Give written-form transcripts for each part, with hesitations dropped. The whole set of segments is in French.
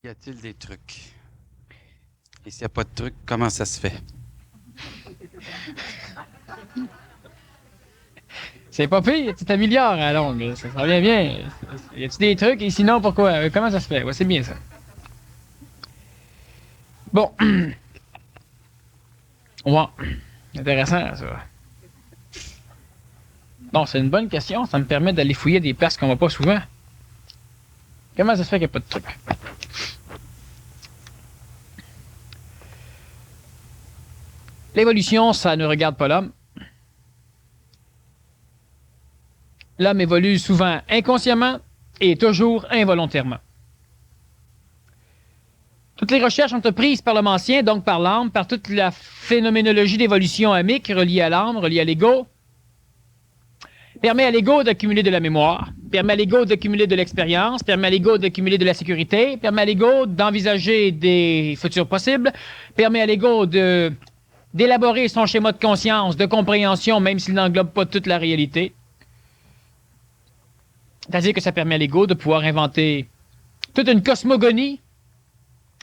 Y a-t-il des trucs? Et s'il n'y a pas de trucs, comment ça se fait? C'est pas pire, tu t'améliores à la longue. Ça revient bien. Y a-tu des trucs? Et sinon, pourquoi? Comment ça se fait? Ouais, c'est bien ça. Bon. Ouais. Intéressant, ça. Bon, c'est une bonne question. Ça me permet d'aller fouiller des places qu'on va pas souvent. Comment ça se fait qu'il n'y a pas de trucs? L'évolution, ça ne regarde pas l'homme. L'homme évolue souvent inconsciemment et toujours involontairement. Toutes les recherches entreprises par l'homme ancien, donc par l'âme, par toute la phénoménologie d'évolution amique reliée à l'âme, reliée à l'ego, permet à l'ego d'accumuler de la mémoire, permet à l'ego d'accumuler de l'expérience, permet à l'ego d'accumuler de la sécurité, permet à l'ego d'envisager des futurs possibles, permet à l'ego d'élaborer son schéma de conscience, de compréhension, même s'il n'englobe pas toute la réalité. C'est-à-dire que ça permet à l'ego de pouvoir inventer toute une cosmogonie,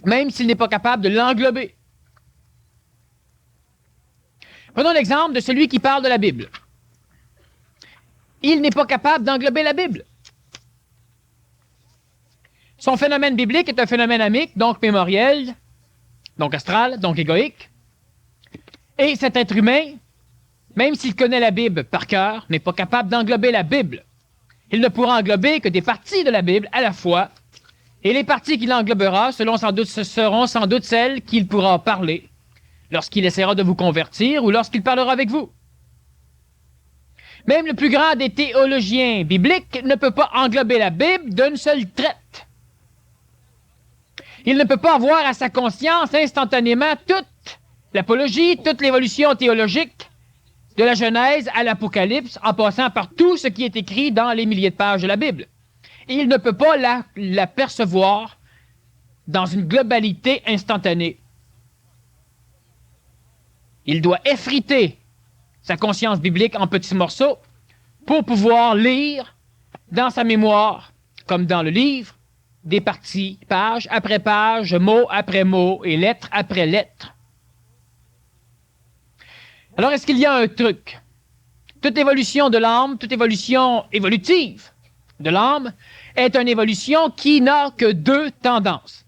même s'il n'est pas capable de l'englober. Prenons l'exemple de celui qui parle de la Bible. Il n'est pas capable d'englober la Bible. Son phénomène biblique est un phénomène amique, donc mémoriel, donc astral, donc égoïque. Et cet être humain, même s'il connaît la Bible par cœur, n'est pas capable d'englober la Bible. Il ne pourra englober que des parties de la Bible à la fois, et les parties qu'il englobera seront sans doute celles qu'il pourra parler lorsqu'il essaiera de vous convertir ou lorsqu'il parlera avec vous. Même le plus grand des théologiens bibliques ne peut pas englober la Bible d'une seule traite. Il ne peut pas avoir à sa conscience instantanément toute l'apologie, toute l'évolution théologique de la Genèse à l'Apocalypse, en passant par tout ce qui est écrit dans les milliers de pages de la Bible. Et il ne peut pas la percevoir dans une globalité instantanée. Il doit effriter sa conscience biblique en petits morceaux pour pouvoir lire dans sa mémoire, comme dans le livre, des parties, page après page, mot après mot et lettre après lettre. Alors, est-ce qu'il y a un truc? Toute évolution de l'âme, toute évolution évolutive de l'âme est une évolution qui n'a que deux tendances.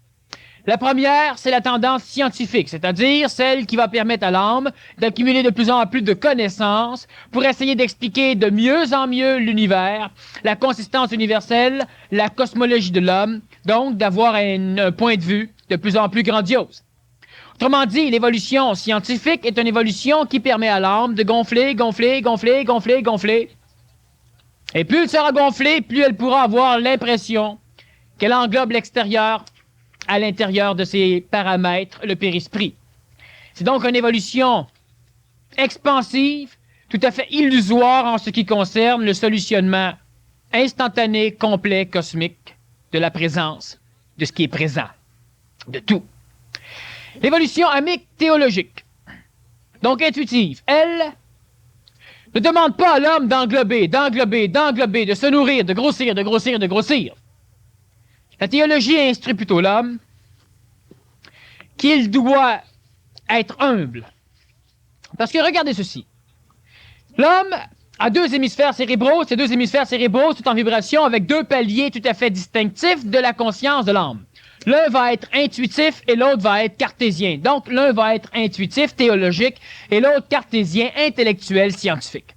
La première, c'est la tendance scientifique, c'est-à-dire celle qui va permettre à l'âme d'accumuler de plus en plus de connaissances pour essayer d'expliquer de mieux en mieux l'univers, la consistance universelle, la cosmologie de l'homme, donc d'avoir un point de vue de plus en plus grandiose. Autrement dit, l'évolution scientifique est une évolution qui permet à l'âme de gonfler, gonfler, gonfler, gonfler, gonfler. Et plus elle sera gonflée, plus elle pourra avoir l'impression qu'elle englobe l'extérieur à l'intérieur de ses paramètres, le périsprit. C'est donc une évolution expansive, tout à fait illusoire en ce qui concerne le solutionnement instantané, complet, cosmique de la présence, de ce qui est présent, de tout. L'évolution amique théologique, donc intuitive, elle ne demande pas à l'homme d'englober, de se nourrir, de grossir, de grossir, de grossir. La théologie instruit plutôt l'homme qu'il doit être humble. Parce que regardez ceci. L'homme a deux hémisphères cérébraux, ces deux hémisphères cérébraux sont en vibration avec deux paliers tout à fait distinctifs de la conscience de l'âme. L'un va être intuitif et l'autre va être cartésien. Donc, l'un va être intuitif, théologique, et l'autre cartésien, intellectuel, scientifique.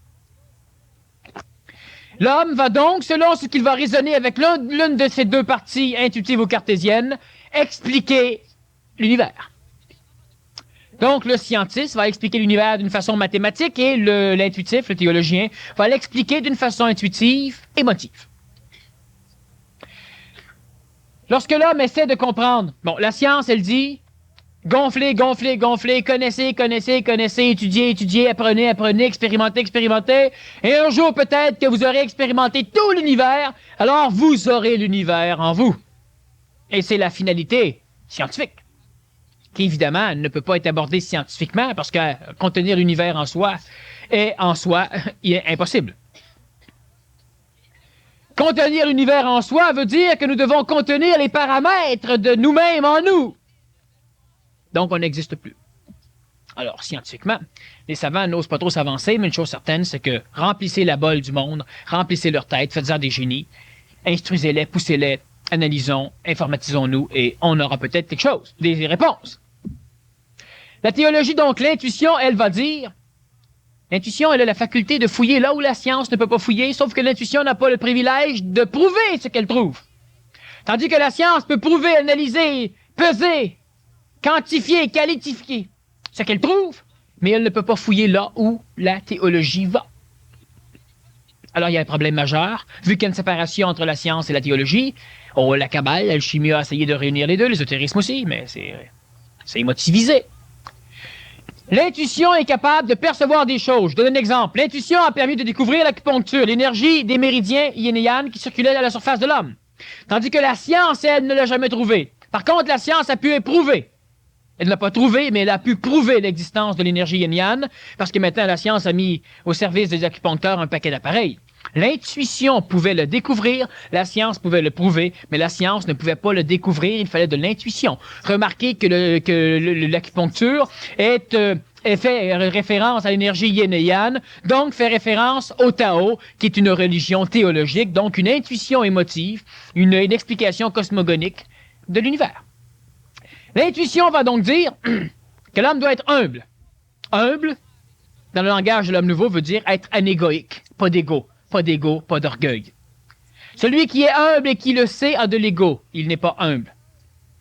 L'homme va donc, selon ce qu'il va raisonner avec l'une de ces deux parties, intuitives ou cartésiennes, expliquer l'univers. Donc, le scientiste va expliquer l'univers d'une façon mathématique et l'intuitif, le théologien, va l'expliquer d'une façon intuitive, émotive. Lorsque l'homme essaie de comprendre, bon, la science, elle dit, gonflez, gonflez, gonflez, connaissez, connaissez, connaissez, étudiez, étudiez, apprenez, apprenez, expérimentez, expérimentez, et un jour peut-être que vous aurez expérimenté tout l'univers, alors vous aurez l'univers en vous. Et c'est la finalité scientifique, qui évidemment ne peut pas être abordée scientifiquement, parce que contenir l'univers en soi est en soi impossible. Contenir l'univers en soi veut dire que nous devons contenir les paramètres de nous-mêmes en nous. Donc, on n'existe plus. Alors, scientifiquement, les savants n'osent pas trop s'avancer, mais une chose certaine, c'est que remplissez la bolle du monde, remplissez leur tête, faites-en des génies, instruisez-les, poussez-les, analysons, informatisons-nous, et on aura peut-être quelque chose, des réponses. La théologie, donc, l'intuition, elle va dire, l'intuition, elle a la faculté de fouiller là où la science ne peut pas fouiller, sauf que l'intuition n'a pas le privilège de prouver ce qu'elle trouve. Tandis que la science peut prouver, analyser, peser, quantifier, qualifier ce qu'elle trouve, mais elle ne peut pas fouiller là où la théologie va. Alors, il y a un problème majeur, vu qu'il y a une séparation entre la science et la théologie. Oh, la Kabbale, l'alchimie a essayé de réunir les deux, l'ésotérisme aussi, mais c'est émotivisé. L'intuition est capable de percevoir des choses. Je donne un exemple. L'intuition a permis de découvrir l'acupuncture, l'énergie des méridiens yin et yang qui circulaient à la surface de l'homme. Tandis que la science, elle, ne l'a jamais trouvé. Par contre, la science a pu éprouver. Elle ne l'a pas trouvé, mais elle a pu prouver l'existence de l'énergie yin-yang, parce que maintenant, la science a mis au service des acupuncteurs un paquet d'appareils. L'intuition pouvait le découvrir, la science pouvait le prouver, mais la science ne pouvait pas le découvrir, il fallait de l'intuition. Remarquez que l'acupuncture fait référence à l'énergie yin et yang, donc fait référence au Tao, qui est une religion théologique, donc une intuition émotive, une explication cosmogonique de l'univers. L'intuition va donc dire que l'homme doit être humble. Humble, dans le langage de l'homme nouveau, veut dire être anégoïque, pas d'ego, pas d'orgueil. Celui qui est humble et qui le sait a de l'ego. Il n'est pas humble,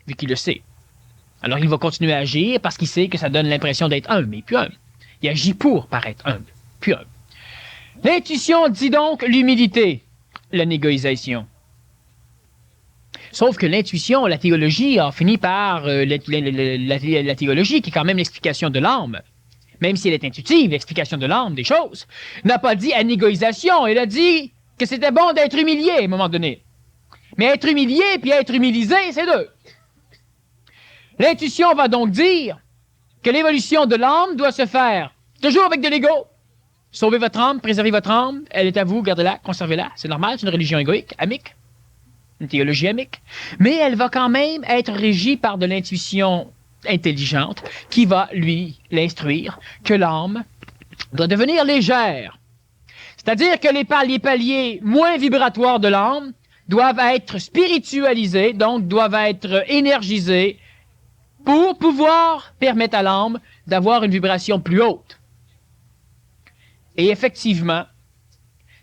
vu qu'il le sait. Alors il va continuer à agir parce qu'il sait que ça donne l'impression d'être humble, mais plus humble. Il agit pour paraître humble, plus humble. L'intuition dit donc l'humilité, l'anégoïsation. Sauf que l'intuition, la théologie a fini par la théologie, qui est quand même l'explication de l'âme, même si elle est intuitive, l'explication de l'âme des choses, n'a pas dit anégoïsation, elle a dit que c'était bon d'être humilié à un moment donné. Mais être humilié puis être humilisé, c'est deux. L'intuition va donc dire que l'évolution de l'âme doit se faire toujours avec de l'ego. Sauvez votre âme, préservez votre âme, elle est à vous, gardez-la, conservez-la, c'est normal, c'est une religion égoïque, amique. Une théologie amique, mais elle va quand même être régie par de l'intuition intelligente qui va, lui, l'instruire que l'âme doit devenir légère. C'est-à-dire que les paliers moins vibratoires de l'âme doivent être spiritualisés, donc doivent être énergisés pour pouvoir permettre à l'âme d'avoir une vibration plus haute. Et effectivement,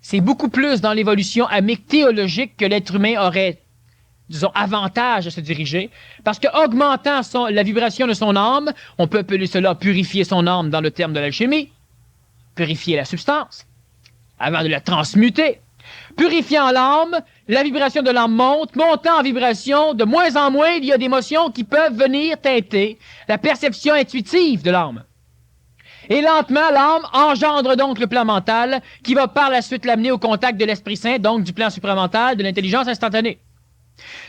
c'est beaucoup plus dans l'évolution amique théologique que l'être humain aurait, disons, avantage à se diriger, parce qu'augmentant la vibration de son âme, on peut appeler cela purifier son âme dans le terme de l'alchimie, purifier la substance, avant de la transmuter. Purifiant l'âme, la vibration de l'âme montant en vibration, de moins en moins, il y a des émotions qui peuvent venir teinter la perception intuitive de l'âme. Et lentement, l'âme engendre donc le plan mental qui va par la suite l'amener au contact de l'Esprit Saint, donc du plan supramental, de l'intelligence instantanée.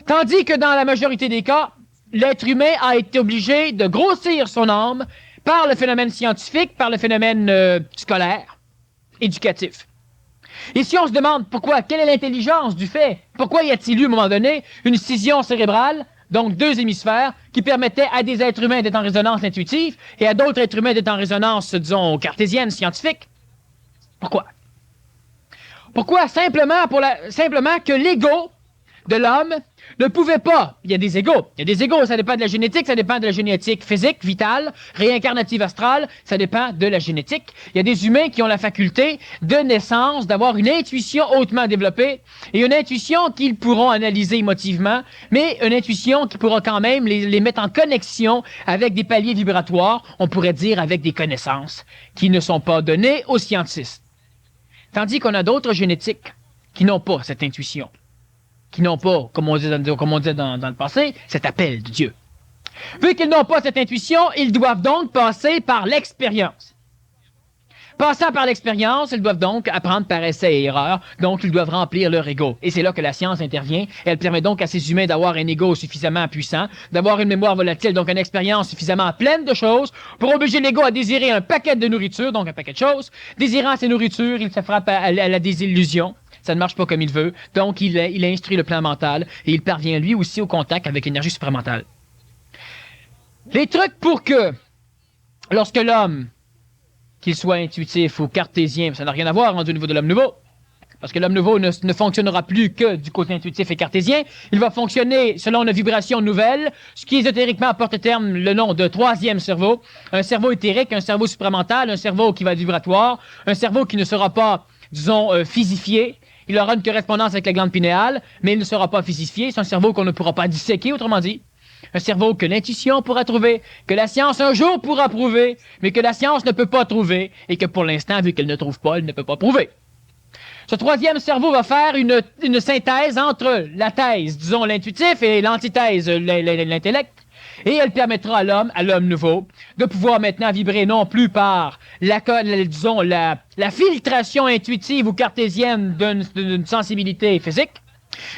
Tandis que dans la majorité des cas, l'être humain a été obligé de grossir son âme par le phénomène scientifique, par le phénomène scolaire, éducatif. Et si on se demande pourquoi, quelle est l'intelligence du fait, pourquoi y a-t-il eu à un moment donné une scission cérébrale, donc deux hémisphères, qui permettaient à des êtres humains d'être en résonance intuitive et à d'autres êtres humains d'être en résonance, disons, cartésienne, scientifique? Pourquoi? Pourquoi? Simplement que l'ego de l'homme ne pouvait pas. Il y a des égos. Il y a des égos, ça dépend de la génétique, ça dépend de la génétique physique, vitale, réincarnative astrale, ça dépend de la génétique. Il y a des humains qui ont la faculté de naissance d'avoir une intuition hautement développée et une intuition qu'ils pourront analyser émotivement, mais une intuition qui pourra quand même les mettre en connexion avec des paliers vibratoires, on pourrait dire avec des connaissances qui ne sont pas données aux scientistes. Tandis qu'on a d'autres génétiques qui n'ont pas cette intuition, qui n'ont pas, comme on disait dans le passé, cet appel de Dieu. Vu qu'ils n'ont pas cette intuition, ils doivent donc passer par l'expérience. Passant par l'expérience, ils doivent donc apprendre par essai et erreur, donc ils doivent remplir leur ego. Et c'est là que la science intervient. Elle permet donc à ces humains d'avoir un ego suffisamment puissant, d'avoir une mémoire volatile, donc une expérience suffisamment pleine de choses, pour obliger l'ego à désirer un paquet de nourriture, donc un paquet de choses. Désirant ces nourritures, il se frappe à la désillusion, ça ne marche pas comme il veut. Donc, il instruit le plan mental et il parvient lui aussi au contact avec l'énergie supramentale. Les trucs pour que, lorsque l'homme, qu'il soit intuitif ou cartésien, ça n'a rien à voir au niveau de l'homme nouveau, parce que l'homme nouveau ne fonctionnera plus que du côté intuitif et cartésien. Il va fonctionner selon une vibration nouvelle, ce qui ésotériquement porte à terme le nom de troisième cerveau. Un cerveau éthérique, un cerveau supramental, un cerveau qui va être vibratoire, un cerveau qui ne sera pas, disons, physifié. Il aura une correspondance avec la glande pinéale, mais il ne sera pas physifié. C'est un cerveau qu'on ne pourra pas disséquer, autrement dit. Un cerveau que l'intuition pourra trouver, que la science un jour pourra prouver, mais que la science ne peut pas trouver, et que pour l'instant, vu qu'elle ne trouve pas, elle ne peut pas prouver. Ce troisième cerveau va faire une synthèse entre la thèse, disons l'intuitif, et l'antithèse, l'intellect, et elle permettra à l'homme nouveau, de pouvoir maintenant vibrer non plus par la filtration intuitive ou cartésienne d'une sensibilité physique,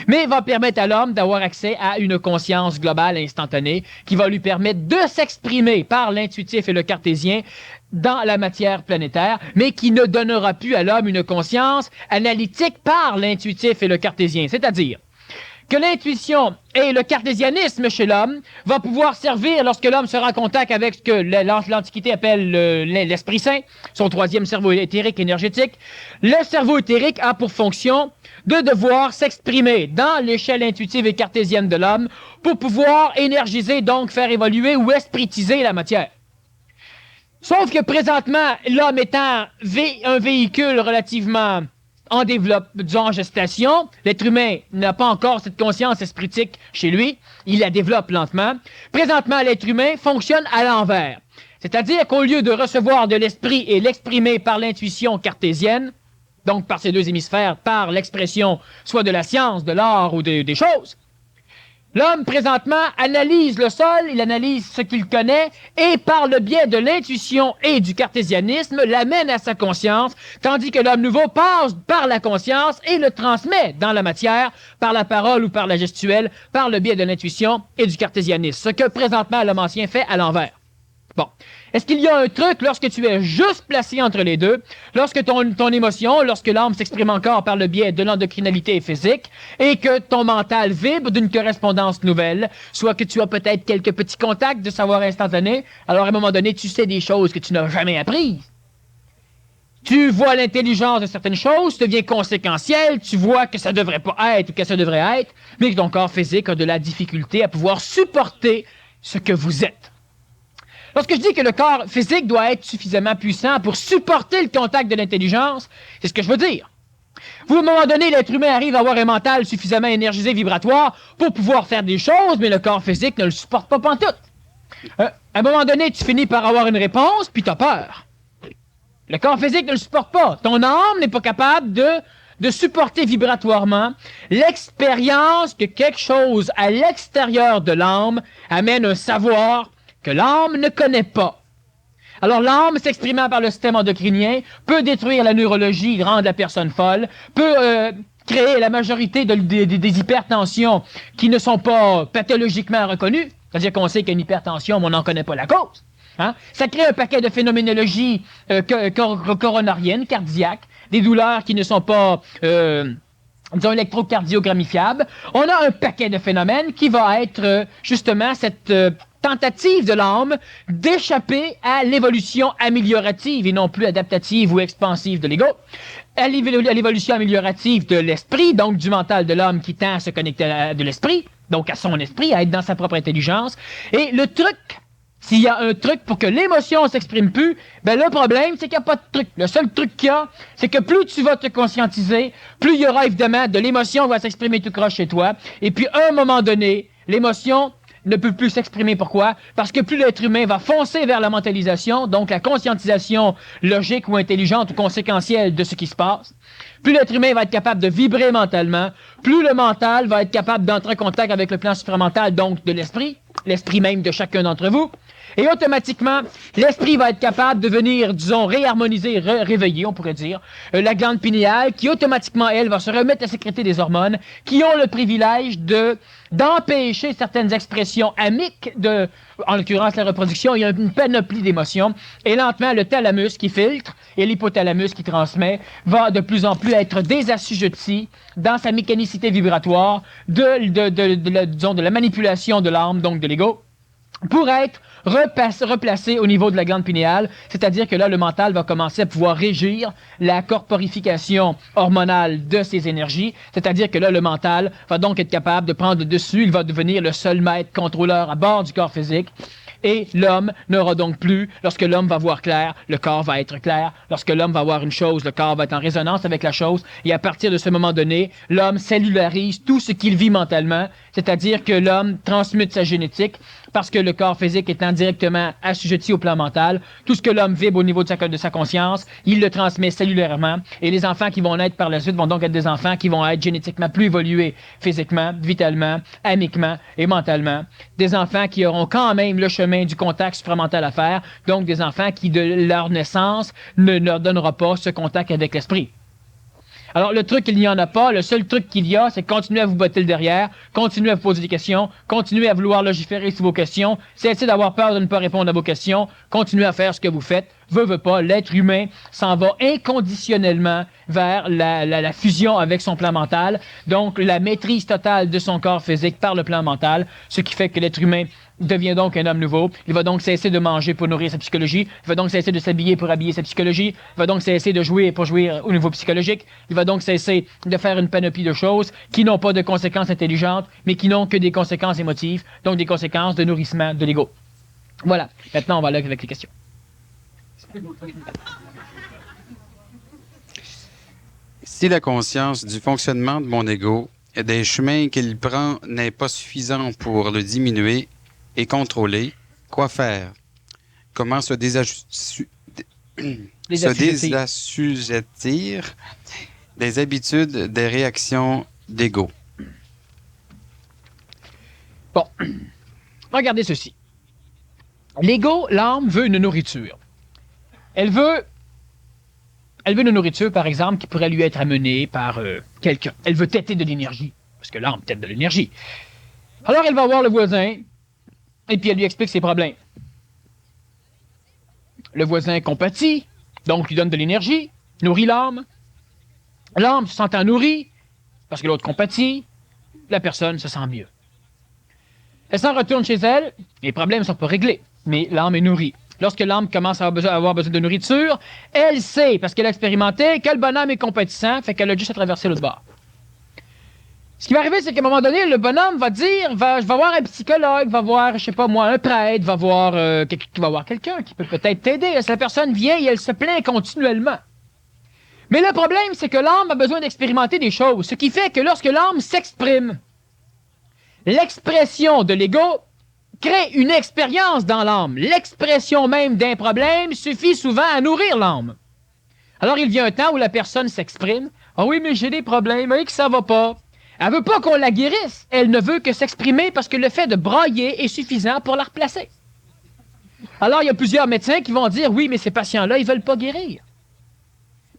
mais va permettre à l'homme d'avoir accès à une conscience globale instantanée qui va lui permettre de s'exprimer par l'intuitif et le cartésien dans la matière planétaire, mais qui ne donnera plus à l'homme une conscience analytique par l'intuitif et le cartésien. C'est-à-dire que l'intuition et le cartésianisme chez l'homme va pouvoir servir lorsque l'homme sera en contact avec ce que l'Antiquité appelle l'Esprit Saint, son troisième cerveau éthérique énergétique. Le cerveau éthérique a pour fonction de devoir s'exprimer dans l'échelle intuitive et cartésienne de l'homme pour pouvoir énergiser, donc faire évoluer ou espritiser la matière. Sauf que présentement, l'homme étant un véhicule relativement en développe, disons en gestation, l'être humain n'a pas encore cette conscience espritique chez lui, il la développe lentement. Présentement, l'être humain fonctionne à l'envers. C'est-à-dire qu'au lieu de recevoir de l'esprit et l'exprimer par l'intuition cartésienne, donc par ces deux hémisphères, par l'expression soit de la science, de l'art ou des choses, l'homme, présentement, analyse le sol, il analyse ce qu'il connaît, et par le biais de l'intuition et du cartésianisme, l'amène à sa conscience, tandis que l'homme nouveau passe par la conscience et le transmet dans la matière, par la parole ou par la gestuelle, par le biais de l'intuition et du cartésianisme, ce que présentement l'homme ancien fait à l'envers. Bon. Est-ce qu'il y a un truc lorsque tu es juste placé entre les deux, lorsque ton émotion, lorsque l'âme s'exprime encore par le biais de l'endocrinalité physique, et que ton mental vibre d'une correspondance nouvelle, soit que tu as peut-être quelques petits contacts de savoir instantané, alors à un moment donné, tu sais des choses que tu n'as jamais apprises. Tu vois l'intelligence de certaines choses, tu deviens conséquentiel, tu vois que ça devrait pas être ou que ça devrait être, mais que ton corps physique a de la difficulté à pouvoir supporter ce que vous êtes. Lorsque je dis que le corps physique doit être suffisamment puissant pour supporter le contact de l'intelligence, c'est ce que je veux dire. Vous, à un moment donné, l'être humain arrive à avoir un mental suffisamment énergisé, vibratoire, pour pouvoir faire des choses, mais le corps physique ne le supporte pas pantoute. À un moment donné, tu finis par avoir une réponse, puis tu as peur. Le corps physique ne le supporte pas. Ton âme n'est pas capable de supporter vibratoirement l'expérience que quelque chose à l'extérieur de l'âme amène un savoir que l'âme ne connaît pas. Alors l'âme, s'exprimant par le système endocrinien, peut détruire la neurologie, rendre la personne folle, peut créer la majorité des hypertensions qui ne sont pas pathologiquement reconnues, c'est-à-dire qu'on sait qu'il y a une hypertension, mais on n'en connaît pas la cause. Hein? Ça crée un paquet de phénoménologies coronariennes, cardiaques, des douleurs qui ne sont pas disons électrocardiogrammifiables. On a un paquet de phénomènes qui va être justement cette tentative de l'âme d'échapper à l'évolution améliorative et non plus adaptative ou expansive de l'ego, à l'évolution améliorative de l'esprit, donc du mental de l'homme qui tend à se connecter à de l'esprit, donc à son esprit, à être dans sa propre intelligence. Et le truc, s'il y a un truc pour que l'émotion s'exprime plus, ben le problème, c'est qu'il n'y a pas de truc. Le seul truc qu'il y a, c'est que plus tu vas te conscientiser, plus il y aura évidemment de l'émotion qui va s'exprimer tout croche chez toi. Et puis, à un moment donné, l'émotion ne peut plus s'exprimer. Pourquoi? Parce que plus l'être humain va foncer vers la mentalisation, donc la conscientisation logique ou intelligente ou conséquentielle de ce qui se passe, plus l'être humain va être capable de vibrer mentalement, plus le mental va être capable d'entrer en contact avec le plan supramental, donc de l'esprit même de chacun d'entre vous, et automatiquement, l'esprit va être capable de venir, disons, réharmoniser, réveiller, on pourrait dire, la glande pinéale, qui automatiquement, elle, va se remettre à sécréter des hormones qui ont le privilège d'empêcher certaines expressions amiques en l'occurrence la reproduction. Il y a une panoplie d'émotions, et lentement, le thalamus qui filtre et l'hypothalamus qui transmet va de plus en plus être désassujetti dans sa mécanicité vibratoire de la manipulation de l'âme, donc de l'ego, pour être replacé au niveau de la glande pinéale, c'est-à-dire que là, le mental va commencer à pouvoir régir la corporification hormonale de ses énergies, c'est-à-dire que là, le mental va donc être capable de prendre le dessus, il va devenir le seul maître contrôleur à bord du corps physique, et l'homme n'aura donc plus, lorsque l'homme va voir clair, le corps va être clair, lorsque l'homme va voir une chose, le corps va être en résonance avec la chose, et à partir de ce moment donné, l'homme cellularise tout ce qu'il vit mentalement, c'est-à-dire que l'homme transmute sa génétique, parce que le corps physique étant directement assujetti au plan mental, tout ce que l'homme vibre au niveau de sa conscience, il le transmet cellulairement, et les enfants qui vont naître par la suite vont donc être des enfants qui vont être génétiquement plus évolués physiquement, vitalement, amiquement et mentalement, des enfants qui auront quand même le chemin du contact supramental à faire, donc des enfants qui de leur naissance ne leur donnera pas ce contact avec l'esprit. Alors, le truc, il n'y en a pas. Le seul truc qu'il y a, c'est continuer à vous botter le derrière, continuer à vous poser des questions, continuer à vouloir légiférer sur vos questions, cesser d'avoir peur de ne pas répondre à vos questions, continuer à faire ce que vous faites. Veut pas, l'être humain s'en va inconditionnellement vers la fusion avec son plan mental, donc la maîtrise totale de son corps physique par le plan mental, ce qui fait que l'être humain devient donc un homme nouveau. Il va donc cesser de manger pour nourrir sa psychologie. Il va donc cesser de s'habiller pour habiller sa psychologie. Il va donc cesser de jouer pour jouer au niveau psychologique. Il va donc cesser de faire une panoplie de choses qui n'ont pas de conséquences intelligentes, mais qui n'ont que des conséquences émotives, donc des conséquences de nourrissement de l'ego. Voilà. Maintenant, on va aller avec les questions. Si la conscience du fonctionnement de mon ego et des chemins qu'il prend n'est pas suffisant pour le diminuer et contrôler, quoi faire? Comment se désassujettir des habitudes, des réactions d'ego? Bon, regardez ceci. L'ego, l'âme, veut une nourriture. Elle veut une nourriture, par exemple, qui pourrait lui être amenée par quelqu'un. Elle veut têter de l'énergie, parce que l'âme tête de l'énergie. Alors, elle va voir le voisin, et puis elle lui explique ses problèmes. Le voisin compatit, donc lui donne de l'énergie, nourrit l'âme. L'âme se sentant nourrie, parce que l'autre compatit, la personne se sent mieux. Elle s'en retourne chez elle, les problèmes ne sont pas réglés, mais l'âme est nourrie. Lorsque l'âme commence à avoir besoin de nourriture, elle sait, parce qu'elle a expérimenté, que le bonhomme est compétissant, fait qu'elle a juste à traverser l'autre bord. Ce qui va arriver, c'est qu'à un moment donné, le bonhomme va dire, je vais voir un psychologue, va voir, je sais pas moi, un prêtre, va voir quelqu'un qui peut peut-être t'aider. Si la personne vient et elle se plaint continuellement. Mais le problème, c'est que l'âme a besoin d'expérimenter des choses, ce qui fait que lorsque l'âme s'exprime, l'expression de l'ego crée une expérience dans l'âme. L'expression même d'un problème suffit souvent à nourrir l'âme. Alors, il vient un temps où la personne s'exprime. « Ah oui, mais j'ai des problèmes, oui, que ça va pas. » Elle veut pas qu'on la guérisse. Elle ne veut que s'exprimer parce que le fait de brailler est suffisant pour la replacer. Alors, il y a plusieurs médecins qui vont dire « Oui, mais ces patients-là, ils veulent pas guérir. »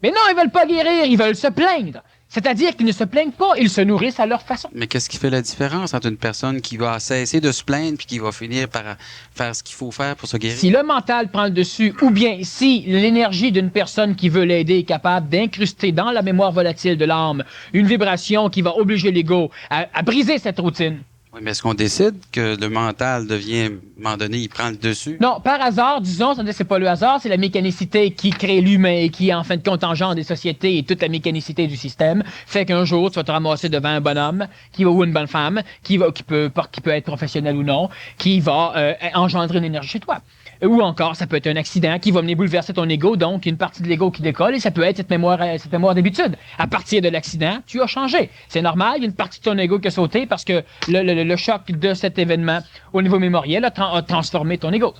Mais non, ils veulent pas guérir, ils veulent se plaindre. C'est-à-dire qu'ils ne se plaignent pas, ils se nourrissent à leur façon. Mais qu'est-ce qui fait la différence entre une personne qui va cesser de se plaindre puis qui va finir par faire ce qu'il faut faire pour se guérir? Si le mental prend le dessus, ou bien si l'énergie d'une personne qui veut l'aider est capable d'incruster dans la mémoire volatile de l'âme une vibration qui va obliger l'ego à briser cette routine. Oui, mais est-ce qu'on décide que le mental devient, à un moment donné, il prend le dessus? Non, par hasard, disons, c'est pas le hasard, c'est la mécanicité qui crée l'humain et qui, en fin de compte, engendre des sociétés et toute la mécanicité du système, fait qu'un jour, tu vas te ramasser devant un bonhomme ou une bonne femme qui peut être professionnel ou non, qui va engendrer une énergie chez toi. Ou encore, ça peut être un accident qui va venir bouleverser ton ego, donc une partie de l'ego qui décolle, et ça peut être cette mémoire d'habitude. À partir de l'accident, tu as changé. C'est normal, il y a une partie de ton ego qui a sauté parce que le choc de cet événement au niveau mémoriel a transformé ton ego.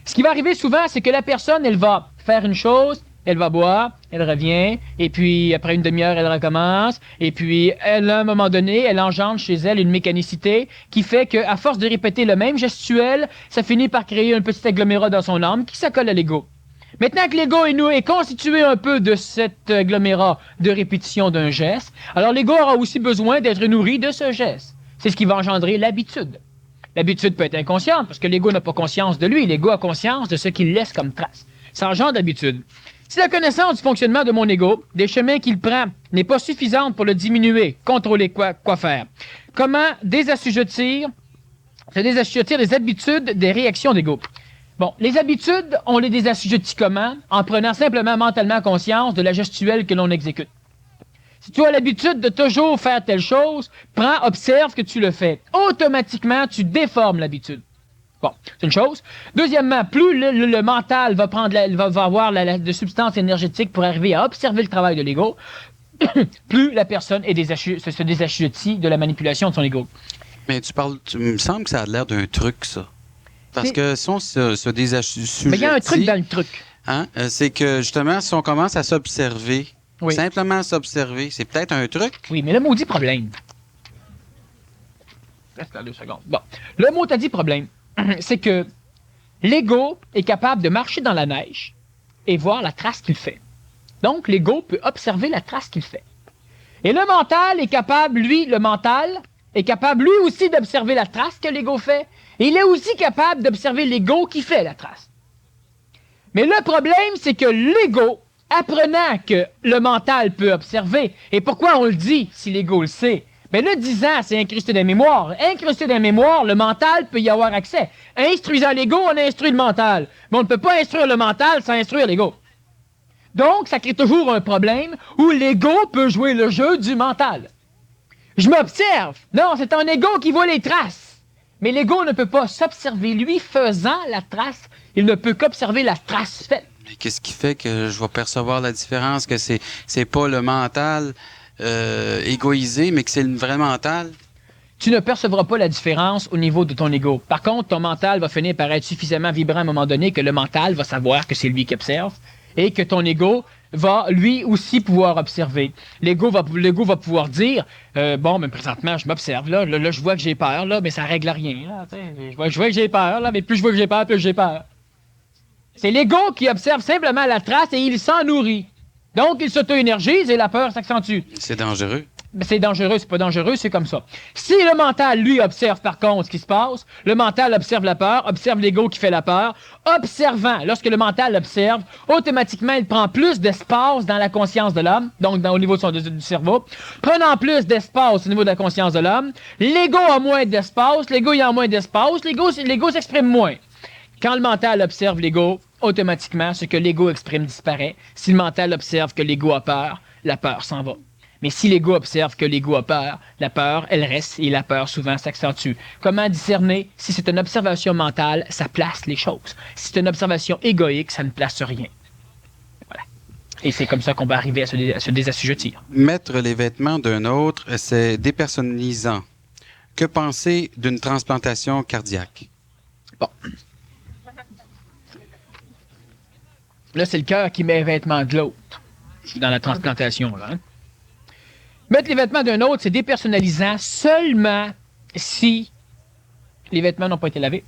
Ce qui va arriver souvent, c'est que la personne, elle va faire une chose, elle va boire, elle revient, et puis après une demi-heure, elle recommence, et puis à un moment donné, elle engendre chez elle une mécanicité qui fait qu'à force de répéter le même gestuel, ça finit par créer un petit agglomérat dans son âme qui s'accole à l'ego. Maintenant que l'ego est constitué un peu de cet agglomérat de répétition d'un geste, alors l'ego aura aussi besoin d'être nourri de ce geste. C'est ce qui va engendrer l'habitude. L'habitude peut être inconsciente, parce que l'ego n'a pas conscience de lui, l'ego a conscience de ce qu'il laisse comme trace. Ça engendre l'habitude. Si la connaissance du fonctionnement de mon ego, des chemins qu'il prend, n'est pas suffisante pour le diminuer, contrôler quoi faire? Comment se désassujettir des habitudes, des réactions d'ego? Bon, les habitudes, on les désassujettit comment? En prenant simplement mentalement conscience de la gestuelle que l'on exécute. Si tu as l'habitude de toujours faire telle chose, observe que tu le fais. Automatiquement, tu déformes l'habitude. Bon, c'est une chose. Deuxièmement, plus le mental va avoir de substances énergétiques pour arriver à observer le travail de l'ego, plus la personne se désassujettit de la manipulation de son ego. Mais tu me semble que ça a l'air d'un truc, ça. Parce que si on se désassujettit... Mais il y a un truc dans le truc. Hein, c'est que, justement, si on commence à s'observer, oui. Simplement s'observer, c'est peut-être un truc. Oui, mais le maudit problème. Reste là 2 secondes. Bon. Le mot t'as dit problème, c'est que l'ego est capable de marcher dans la neige et voir la trace qu'il fait. Donc, l'ego peut observer la trace qu'il fait. Et le mental est capable, lui aussi d'observer la trace que l'ego fait. Et il est aussi capable d'observer l'ego qui fait la trace. Mais le problème, c'est que l'ego, apprenant que le mental peut observer, et pourquoi on le dit si l'ego le sait? Bien, le disant, c'est incrusté dans la mémoire. Incrusté dans la mémoire, le mental peut y avoir accès. Instruisant l'ego, on instruit le mental. Mais on ne peut pas instruire le mental sans instruire l'ego. Donc, ça crée toujours un problème où l'ego peut jouer le jeu du mental. Je m'observe. Non, c'est ton ego qui voit les traces. Mais l'ego ne peut pas s'observer, lui, faisant la trace. Il ne peut qu'observer la trace faite. Mais qu'est-ce qui fait que je vais percevoir la différence, que c'est pas le mental égoïsé, mais que c'est le vrai mental? Tu ne percevras pas la différence au niveau de ton ego. Par contre, ton mental va finir par être suffisamment vibrant à un moment donné que le mental va savoir que c'est lui qui observe et que ton ego va lui aussi pouvoir observer. L'ego va pouvoir dire bon, mais présentement, je m'observe, là, je vois que j'ai peur, là, mais ça règle rien. Là, je vois que j'ai peur, là, mais plus je vois que j'ai peur, plus j'ai peur. C'est l'ego qui observe simplement la trace et il s'en nourrit. Donc, il s'auto-énergise et la peur s'accentue. C'est dangereux. Mais c'est dangereux, c'est pas dangereux, c'est comme ça. Si le mental, lui, observe par contre ce qui se passe, le mental observe la peur, observe l'ego qui fait la peur. Observant, lorsque le mental observe, automatiquement, il prend plus d'espace dans la conscience de l'homme, donc au niveau du cerveau. Prenant plus d'espace au niveau de la conscience de l'homme, l'ego a moins d'espace, l'ego il a moins d'espace, l'ego s'exprime moins. Quand le mental observe l'ego, automatiquement, ce que l'ego exprime disparaît. Si le mental observe que l'ego a peur, la peur s'en va. Mais si l'ego observe que l'ego a peur, la peur, elle reste et la peur souvent s'accentue. Comment discerner? Si c'est une observation mentale, ça place les choses. Si c'est une observation égoïque, ça ne place rien. Voilà. Et c'est comme ça qu'on va arriver à se désassujettir. Mettre les vêtements d'un autre, c'est dépersonnalisant. Que penser d'une transplantation cardiaque? Bon. Là, c'est le cœur qui met les vêtements de l'autre dans la transplantation. Là, hein? Mettre les vêtements d'un autre, c'est dépersonnalisant seulement si les vêtements n'ont pas été lavés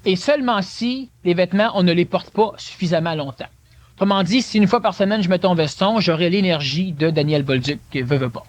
et seulement si les vêtements, on ne les porte pas suffisamment longtemps. Autrement dit, si une fois par semaine, je mets ton veston, j'aurai l'énergie de Daniel Bolduc, qui veut pas.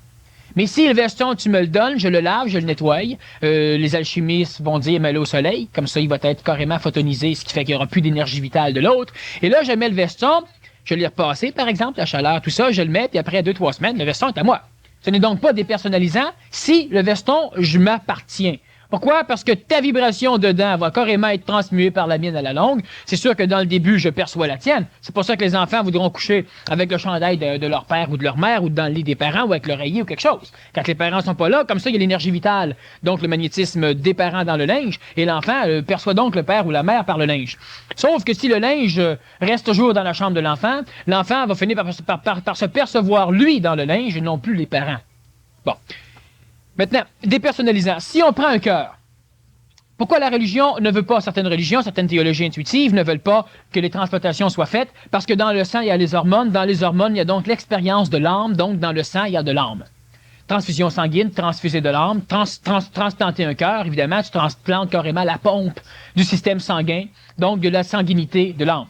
Mais si le veston, tu me le donnes, je le lave, je le nettoie, les alchimistes vont dire mets-le au soleil, comme ça il va être carrément photonisé, ce qui fait qu'il n'y aura plus d'énergie vitale de l'autre. Et là, je mets le veston, je l'ai repassé par exemple, la chaleur, tout ça, je le mets, puis après 2-3 semaines, le veston est à moi. Ce n'est donc pas dépersonnalisant si le veston, je m'appartiens. Pourquoi? Parce que ta vibration dedans va carrément être transmuée par la mienne à la longue. C'est sûr que dans le début, je perçois la tienne. C'est pour ça que les enfants voudront coucher avec le chandail de leur père ou de leur mère ou dans le lit des parents ou avec l'oreiller ou quelque chose. Quand les parents sont pas là, comme ça, il y a l'énergie vitale. Donc, le magnétisme des parents dans le linge et l'enfant perçoit donc le père ou la mère par le linge. Sauf que si le linge reste toujours dans la chambre de l'enfant, l'enfant va finir par se percevoir lui dans le linge et non plus les parents. Bon. Maintenant, dépersonnalisant. Si on prend un cœur, pourquoi la religion ne veut pas, certaines religions, certaines théologies intuitives ne veulent pas que les transplantations soient faites? Parce que dans le sang, il y a les hormones. Dans les hormones, il y a donc l'expérience de l'âme. Donc, dans le sang, il y a de l'âme. Transfusion sanguine, transfuser de l'âme, transplanter un cœur, évidemment, tu transplantes carrément la pompe du système sanguin, donc de la sanguinité de l'âme.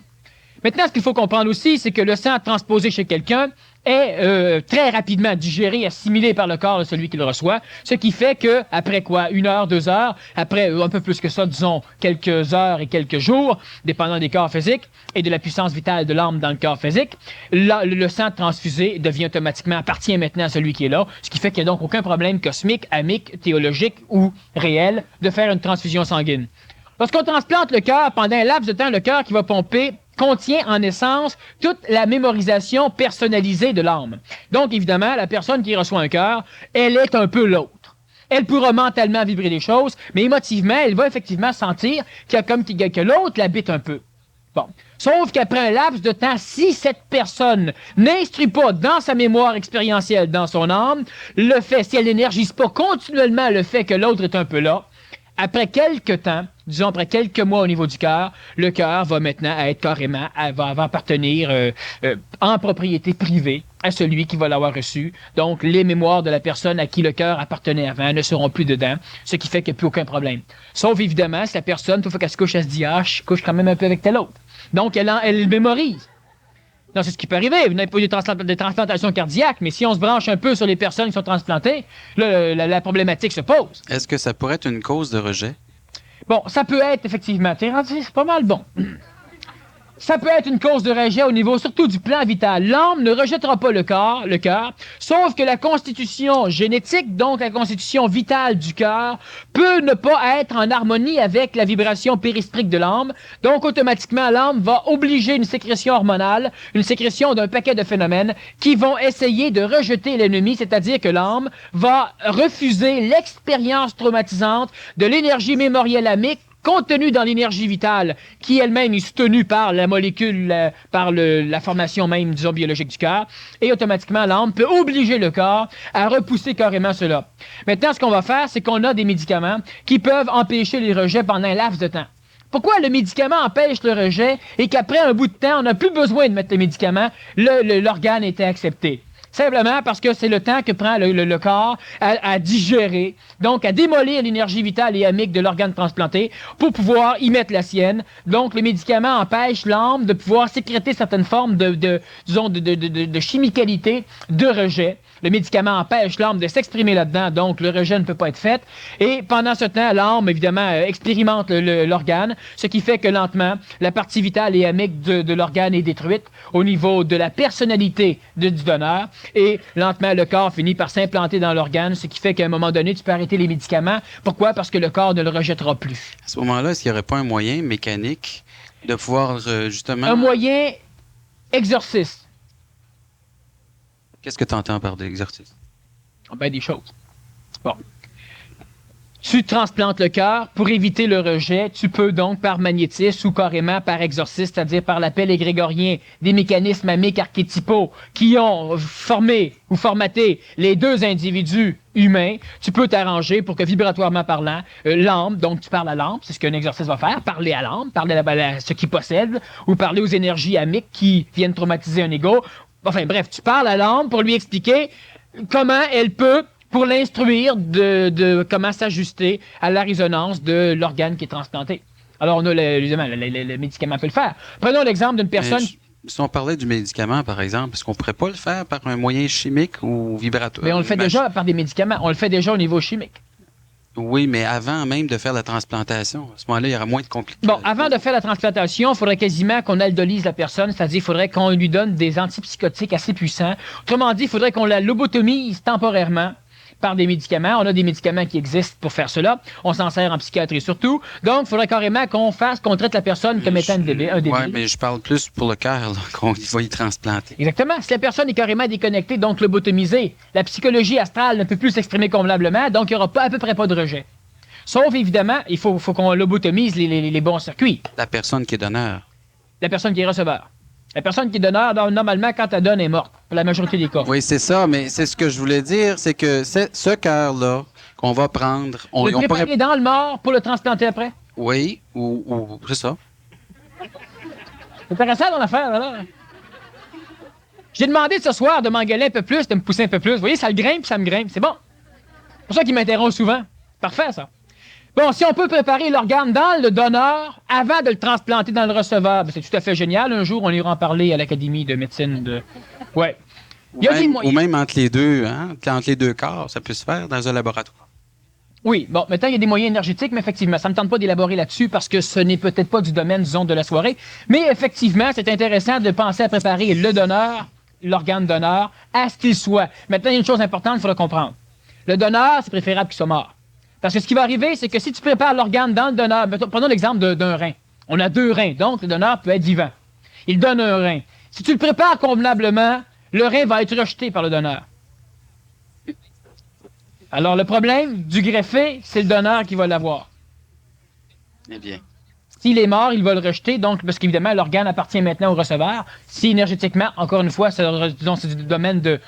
Maintenant, ce qu'il faut comprendre aussi, c'est que le sang transposé chez quelqu'un est très rapidement digéré, assimilé par le corps de celui qui le reçoit, ce qui fait que après quoi, 1 heure, 2 heures, après un peu plus que ça, disons quelques heures et quelques jours, dépendant des corps physiques et de la puissance vitale de l'âme dans le corps physique, le sang transfusé devient automatiquement, appartient maintenant à celui qui est là, ce qui fait qu'il n'y a donc aucun problème cosmique, amique, théologique ou réel de faire une transfusion sanguine. Lorsqu'on transplante le cœur, pendant un laps de temps, le cœur qui va pomper contient en essence toute la mémorisation personnalisée de l'âme. Donc, évidemment, la personne qui reçoit un cœur, elle est un peu l'autre. Elle pourra mentalement vibrer des choses, mais émotivement, elle va effectivement sentir que l'autre l'habite un peu. Bon. Sauf qu'après un laps de temps, si cette personne n'instruit pas dans sa mémoire expérientielle, dans son âme, le fait, si elle n'énergise pas continuellement le fait que l'autre est un peu là, après quelques temps, disons après quelques mois au niveau du cœur, le cœur va maintenant être carrément, va appartenir en propriété privée à celui qui va l'avoir reçu. Donc, les mémoires de la personne à qui le cœur appartenait avant ne seront plus dedans, ce qui fait qu'il n'y a plus aucun problème. Sauf évidemment, si la personne, tout fois qu'elle se couche, elle se dit « Ah, je couche quand même un peu avec tel autre ». Donc, elle mémorise. Non, c'est ce qui peut arriver. Vous n'avez pas eu de transplantation cardiaque, mais si on se branche un peu sur les personnes qui sont transplantées, là, la problématique se pose. Est-ce que ça pourrait être une cause de rejet? Bon, ça peut être, effectivement. C'est pas mal bon. Ça peut être une cause de rejet au niveau surtout du plan vital. L'âme ne rejettera pas le cœur, sauf que la constitution génétique, donc la constitution vitale du cœur, peut ne pas être en harmonie avec la vibration péristrique de l'âme. Donc, automatiquement, l'âme va obliger une sécrétion hormonale, une sécrétion d'un paquet de phénomènes qui vont essayer de rejeter l'ennemi, c'est-à-dire que l'âme va refuser l'expérience traumatisante de l'énergie mémorielle amique contenue dans l'énergie vitale, qui elle-même est soutenue par la molécule, par la formation même, disons, biologique du cœur, et automatiquement, l'âme peut obliger le corps à repousser carrément cela. Maintenant, ce qu'on va faire, c'est qu'on a des médicaments qui peuvent empêcher les rejets pendant un laps de temps. Pourquoi le médicament empêche le rejet et qu'après un bout de temps, on n'a plus besoin de mettre le médicament, l'organe était accepté? Simplement parce que c'est le temps que prend le corps à digérer, donc à démolir l'énergie vitale et amique de l'organe transplanté pour pouvoir y mettre la sienne. Donc, le médicament empêche l'âme de pouvoir sécréter certaines formes de chimicalité de rejet. Le médicament empêche l'âme de s'exprimer là-dedans, donc le rejet ne peut pas être fait. Et pendant ce temps, l'âme, évidemment, expérimente l'organe, ce qui fait que lentement, la partie vitale et amique de l'organe est détruite au niveau de la personnalité du donneur. Et lentement, le corps finit par s'implanter dans l'organe, ce qui fait qu'à un moment donné, tu peux arrêter les médicaments. Pourquoi? Parce que le corps ne le rejettera plus. À ce moment-là, est-ce qu'il n'y aurait pas un moyen mécanique de pouvoir justement... Un moyen exorciste. Qu'est-ce que tu entends par de l'exercice? Ben, des choses. Bon. Tu transplantes le cœur pour éviter le rejet. Tu peux donc, par magnétisme ou carrément par exorcisme, c'est-à-dire par l'appel égrégorien, des mécanismes amiques archétypaux qui ont formé ou formaté les deux individus humains, tu peux t'arranger pour que, vibratoirement parlant, l'âme, donc tu parles à l'âme, c'est ce qu'un exorcisme va faire, parler à l'âme, parler à ce qui possède, ou parler aux énergies amiques qui viennent traumatiser un ego. Enfin bref, tu parles à l'âme pour lui expliquer comment elle peut, pour l'instruire de comment s'ajuster à la résonance de l'organe qui est transplanté. Alors, on a le médicament peut le faire. Prenons l'exemple d'une personne... Si on parlait du médicament, par exemple, est-ce qu'on ne pourrait pas le faire par un moyen chimique ou vibratoire? Mais on le fait déjà par des médicaments. On le fait déjà au niveau chimique. Oui, mais avant même de faire la transplantation, à ce moment-là, il y aura moins de complications. Bon, avant de faire la transplantation, il faudrait quasiment qu'on aldolise la personne, c'est-à-dire il faudrait qu'on lui donne des antipsychotiques assez puissants. Autrement dit, il faudrait qu'on la lobotomise temporairement par des médicaments. On a des médicaments qui existent pour faire cela. On s'en sert en psychiatrie surtout. Donc, il faudrait carrément qu'on traite la personne comme étant un débile. Oui, mais je parle plus pour le cœur, qu'on va y transplanter. Exactement. Si la personne est carrément déconnectée, donc lobotomisée, la psychologie astrale ne peut plus s'exprimer convenablement, donc il n'y aura à peu près pas de rejet. Sauf, évidemment, il faut qu'on lobotomise les bons circuits. La personne qui est donneur. La personne qui est receveur. La personne qui est donneur, normalement, quand elle donne, est morte, pour la majorité des cas. Oui, c'est ça, mais c'est ce que je voulais dire, c'est que ce cœur-là qu'on va prendre... Le préparer dans le mort pour le transplanter après? Oui, ou c'est ça. C'est intéressant, ton affaire, là. J'ai demandé ce soir de m'engueuler un peu plus, de me pousser un peu plus. Vous voyez, ça le grimpe, ça me grimpe. C'est bon. C'est pour ça qu'il m'interrompt souvent. Parfait, ça. Bon, si on peut préparer l'organe dans le donneur avant de le transplanter dans le receveur, ben c'est tout à fait génial. Un jour, on ira en parler à l'Académie de médecine de... Ouais. Il y a des Ou moyens. même entre les deux, hein? Entre les deux corps, ça peut se faire dans un laboratoire. Oui, bon, maintenant, il y a des moyens énergétiques, mais effectivement, ça ne me tente pas d'élaborer là-dessus parce que ce n'est peut-être pas du domaine, disons, de la soirée. Mais effectivement, c'est intéressant de penser à préparer le donneur, l'organe donneur, à ce qu'il soit. Maintenant, il y a une chose importante, il faudra comprendre. Le donneur, c'est préférable qu'il soit mort. Parce que ce qui va arriver, c'est que si tu prépares l'organe dans le donneur, prenons l'exemple d'un rein. On a 2 reins, donc le donneur peut être vivant. Il donne un rein. Si tu le prépares convenablement, le rein va être rejeté par le donneur. Alors, le problème du greffé, c'est le donneur qui va l'avoir. Eh bien. S'il est mort, il va le rejeter, donc, parce qu'évidemment, l'organe appartient maintenant au receveur. Si énergétiquement, encore une fois, c'est du domaine de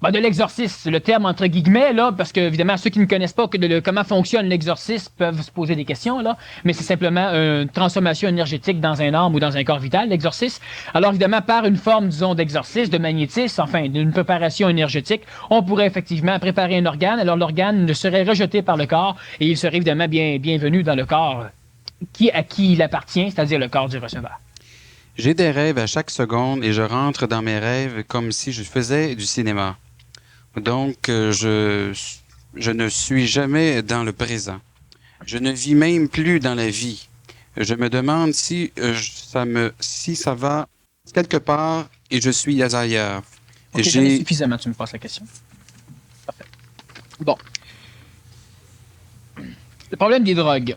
l'exorcisme, le terme entre guillemets, là, parce que, évidemment, ceux qui ne connaissent pas comment fonctionne l'exorcisme peuvent se poser des questions, là, mais c'est simplement une transformation énergétique dans un âme ou dans un corps vital, l'exorcisme. Alors, évidemment, par une forme, disons, d'exorcisme, de magnétisme, enfin, d'une préparation énergétique, on pourrait effectivement préparer un organe, alors l'organe ne serait rejeté par le corps et il serait évidemment bienvenu dans le corps à qui il appartient, c'est-à-dire le corps du receveur. J'ai des rêves à chaque seconde et je rentre dans mes rêves comme si je faisais du cinéma. Donc, je ne suis jamais dans le présent. Je ne vis même plus dans la vie. Je me demande si ça va quelque part et je suis ailleurs. Ok, j'en ai suffisamment, tu me passes la question. Parfait. Bon. Le problème des drogues.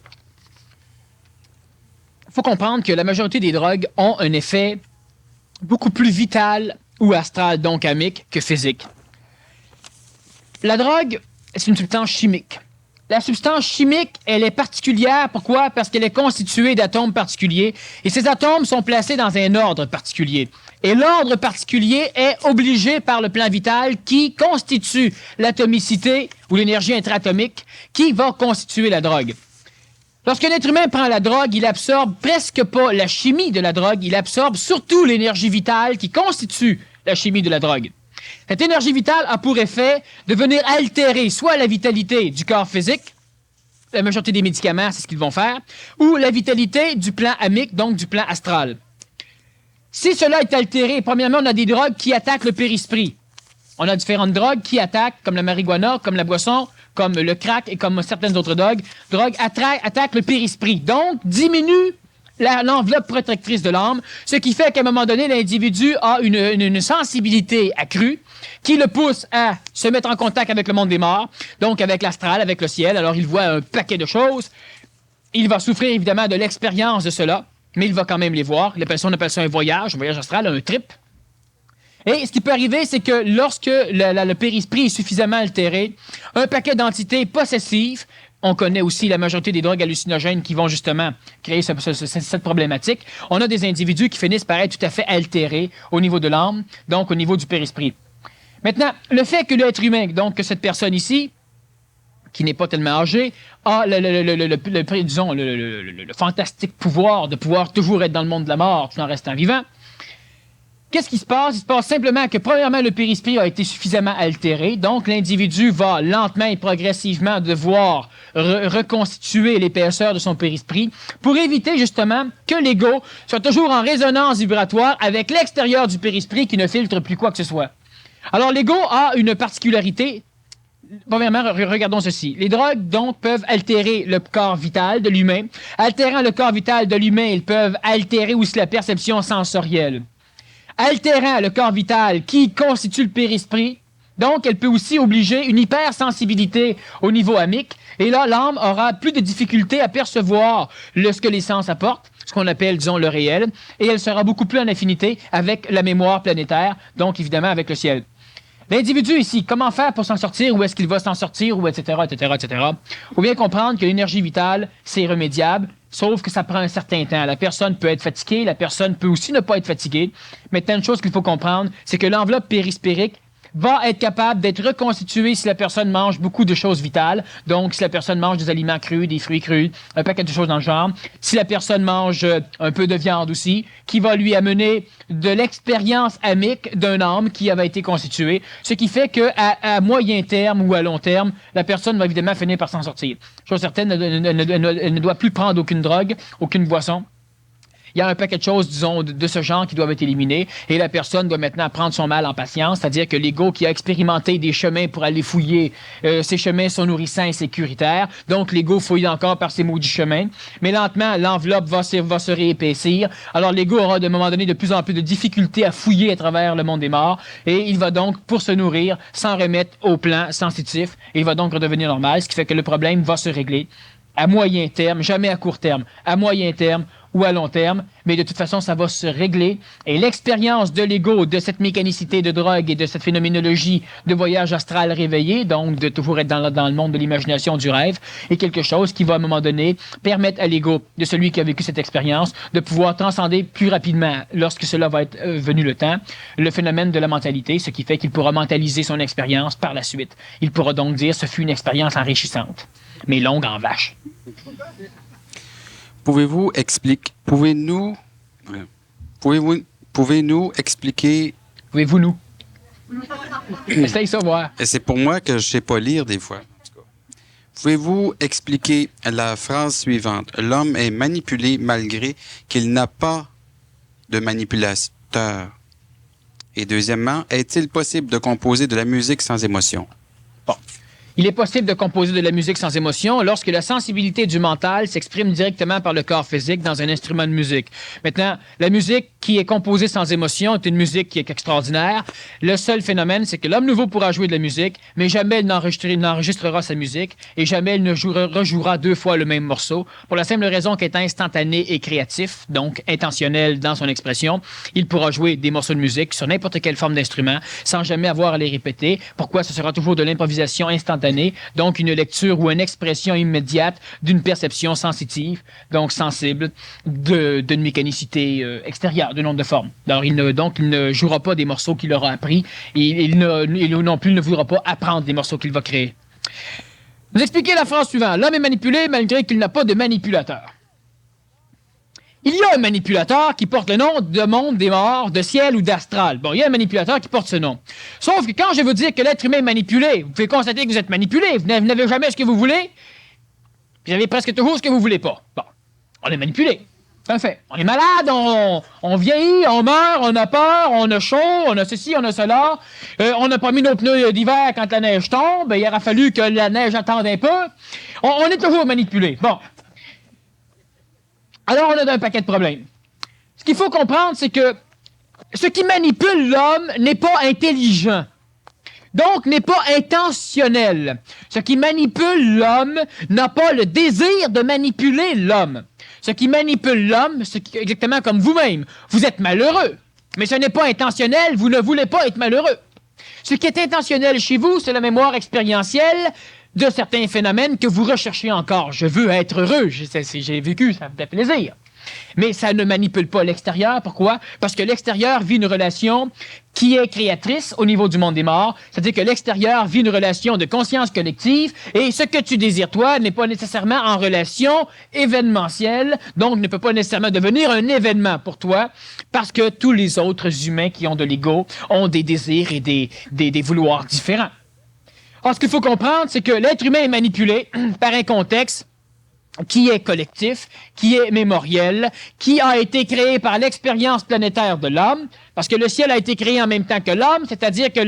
Il faut comprendre que la majorité des drogues ont un effet beaucoup plus vital ou astral, donc amique, que physique. La drogue, c'est une substance chimique. La substance chimique, elle est particulière. Pourquoi? Parce qu'elle est constituée d'atomes particuliers. Et ces atomes sont placés dans un ordre particulier. Et l'ordre particulier est obligé par le plan vital qui constitue l'atomicité ou l'énergie intraatomique qui va constituer la drogue. Lorsqu'un être humain prend la drogue, il absorbe presque pas la chimie de la drogue, il absorbe surtout l'énergie vitale qui constitue la chimie de la drogue. Cette énergie vitale a pour effet de venir altérer soit la vitalité du corps physique, la majorité des médicaments, c'est ce qu'ils vont faire, ou la vitalité du plan amique, donc du plan astral. Si cela est altéré, premièrement, on a des drogues qui attaquent le périsprit. On a différentes drogues qui attaquent, comme la marijuana, comme la boisson, comme le crack et comme certaines autres drogues. Drogues attaquent le périsprit, donc diminuent l'enveloppe protectrice de l'âme, ce qui fait qu'à un moment donné, l'individu a une sensibilité accrue qui le pousse à se mettre en contact avec le monde des morts, donc avec l'astral, avec le ciel. Alors, il voit un paquet de choses. Il va souffrir évidemment de l'expérience de cela, mais il va quand même les voir. On appelle ça un voyage astral, un trip. Et ce qui peut arriver, c'est que lorsque le périsprit est suffisamment altéré, un paquet d'entités possessives, on connaît aussi la majorité des drogues hallucinogènes qui vont justement créer cette problématique, on a des individus qui finissent par être tout à fait altérés au niveau de l'âme, donc au niveau du périsprit. Maintenant, le fait que l'être humain, donc que cette personne ici, qui n'est pas tellement âgée, a le fantastique pouvoir de pouvoir toujours être dans le monde de la mort tout en restant vivant. Qu'est-ce qui se passe? Il se passe simplement que, premièrement, le périsprit a été suffisamment altéré, donc l'individu va lentement et progressivement devoir reconstituer l'épaisseur de son périsprit pour éviter justement que l'ego soit toujours en résonance vibratoire avec l'extérieur du périsprit qui ne filtre plus quoi que ce soit. Alors, l'ego a une particularité. Premièrement, regardons ceci. Les drogues, donc, peuvent altérer le corps vital de l'humain. Altérant le corps vital de l'humain, ils peuvent altérer aussi la perception sensorielle. Altérant le corps vital qui constitue le périsprit, donc elle peut aussi obliger une hypersensibilité au niveau amique, et là, l'âme aura plus de difficulté à percevoir ce que les sens apportent, ce qu'on appelle, disons, le réel, et elle sera beaucoup plus en affinité avec la mémoire planétaire, donc évidemment avec le ciel. L'individu ici, comment faire pour s'en sortir, où est-ce qu'il va s'en sortir, ou etc., etc., etc. Il faut bien comprendre que l'énergie vitale, c'est irrémédiable, sauf que ça prend un certain temps. La personne peut être fatiguée, la personne peut aussi ne pas être fatiguée. Maintenant, une chose qu'il faut comprendre, c'est que l'enveloppe périspérique va être capable d'être reconstituée si la personne mange beaucoup de choses vitales. Donc, si la personne mange des aliments crus, des fruits crus, un paquet de choses dans le genre. Si la personne mange un peu de viande aussi, qui va lui amener de l'expérience amique d'un âme qui avait été constituée. Ce qui fait qu'à moyen terme ou à long terme, la personne va évidemment finir par s'en sortir. Chose certaine, elle ne doit plus prendre aucune drogue, aucune boisson. Il y a un paquet de choses, disons, de ce genre qui doivent être éliminées. Et la personne doit maintenant prendre son mal en patience, c'est-à-dire que l'ego qui a expérimenté des chemins pour aller fouiller, ces chemins sont nourrissants et sécuritaires. Donc, l'ego fouille encore par ces maudits chemins. Mais lentement, l'enveloppe va se réépaissir. Alors, l'ego aura, de un moment donné, de plus en plus de difficultés à fouiller à travers le monde des morts. Et il va donc, pour se nourrir, s'en remettre au plan sensitif. Et il va donc redevenir normal, ce qui fait que le problème va se régler à moyen terme, jamais à court terme, à moyen terme ou à long terme, mais de toute façon, ça va se régler. Et l'expérience de l'ego, de cette mécanicité de drogue et de cette phénoménologie de voyage astral réveillé, donc de toujours être dans le monde de l'imagination, du rêve, est quelque chose qui va, à un moment donné, permettre à l'ego de celui qui a vécu cette expérience de pouvoir transcender plus rapidement, lorsque cela va être venu le temps, le phénomène de la mentalité, ce qui fait qu'il pourra mentaliser son expérience par la suite. Il pourra donc dire, ce fut une expérience enrichissante, mais longue en vache. Pouvez-nous expliquer... Pouvez-nous expliquer... Pouvez-vous nous? Essaye ça, voir. C'est pour moi que je ne sais pas lire des fois. En tout cas. Pouvez-vous expliquer la phrase suivante? L'homme est manipulé malgré qu'il n'a pas de manipulateur. Et deuxièmement, est-il possible de composer de la musique sans émotion? Bon. Il est possible de composer de la musique sans émotion lorsque la sensibilité du mental s'exprime directement par le corps physique dans un instrument de musique. Maintenant, la musique qui est composée sans émotion est une musique qui est extraordinaire. Le seul phénomène, c'est que l'homme nouveau pourra jouer de la musique, mais jamais il n'enregistrera sa musique et jamais il ne rejouera deux fois le même morceau, pour la simple raison qu'il est instantané et créatif, donc intentionnel dans son expression. Il pourra jouer des morceaux de musique sur n'importe quelle forme d'instrument sans jamais avoir à les répéter. Pourquoi? Ce sera toujours de l'improvisation instantanée, donc une lecture ou une expression immédiate d'une perception sensitive, donc sensible, d'une mécanicité extérieure, d'un nombre de formes. Alors, il ne jouera pas des morceaux qu'il aura appris et il non plus ne voudra pas apprendre des morceaux qu'il va créer. Vous expliquez la phrase suivante. L'homme est manipulé malgré qu'il n'a pas de manipulateur. Il y a un manipulateur qui porte le nom de monde des morts, de ciel ou d'astral. Bon, il y a un manipulateur qui porte ce nom. Sauf que quand je veux dire que l'être humain est manipulé, vous pouvez constater que vous êtes manipulé. Vous n'avez jamais ce que vous voulez, puis vous avez presque toujours ce que vous voulez pas. Bon, on est manipulé. C'est un fait. On est malade, on vieillit, on meurt, on a peur, on a chaud, on a ceci, on a cela. On n'a pas mis nos pneus d'hiver quand la neige tombe. Il aura fallu que la neige attende un peu. On est toujours manipulé. Bon. Alors, on a un paquet de problèmes. Ce qu'il faut comprendre, c'est que ce qui manipule l'homme n'est pas intelligent. Donc, n'est pas intentionnel. Ce qui manipule l'homme n'a pas le désir de manipuler l'homme. Ce qui manipule l'homme, c'est exactement comme vous-même. Vous êtes malheureux, mais ce n'est pas intentionnel, vous ne voulez pas être malheureux. Ce qui est intentionnel chez vous, c'est la mémoire expérientielle de certains phénomènes que vous recherchez encore. Je veux être heureux, j'ai vécu, ça me fait plaisir. Mais ça ne manipule pas l'extérieur. Pourquoi? Parce que l'extérieur vit une relation qui est créatrice au niveau du monde des morts. C'est-à-dire que l'extérieur vit une relation de conscience collective et ce que tu désires, toi, n'est pas nécessairement en relation événementielle, donc ne peut pas nécessairement devenir un événement pour toi parce que tous les autres humains qui ont de l'ego ont des désirs et des vouloirs différents. Alors, ce qu'il faut comprendre, c'est que l'être humain est manipulé par un contexte qui est collectif, qui est mémoriel, qui a été créé par l'expérience planétaire de l'homme, parce que le ciel a été créé en même temps que l'homme, c'est-à-dire que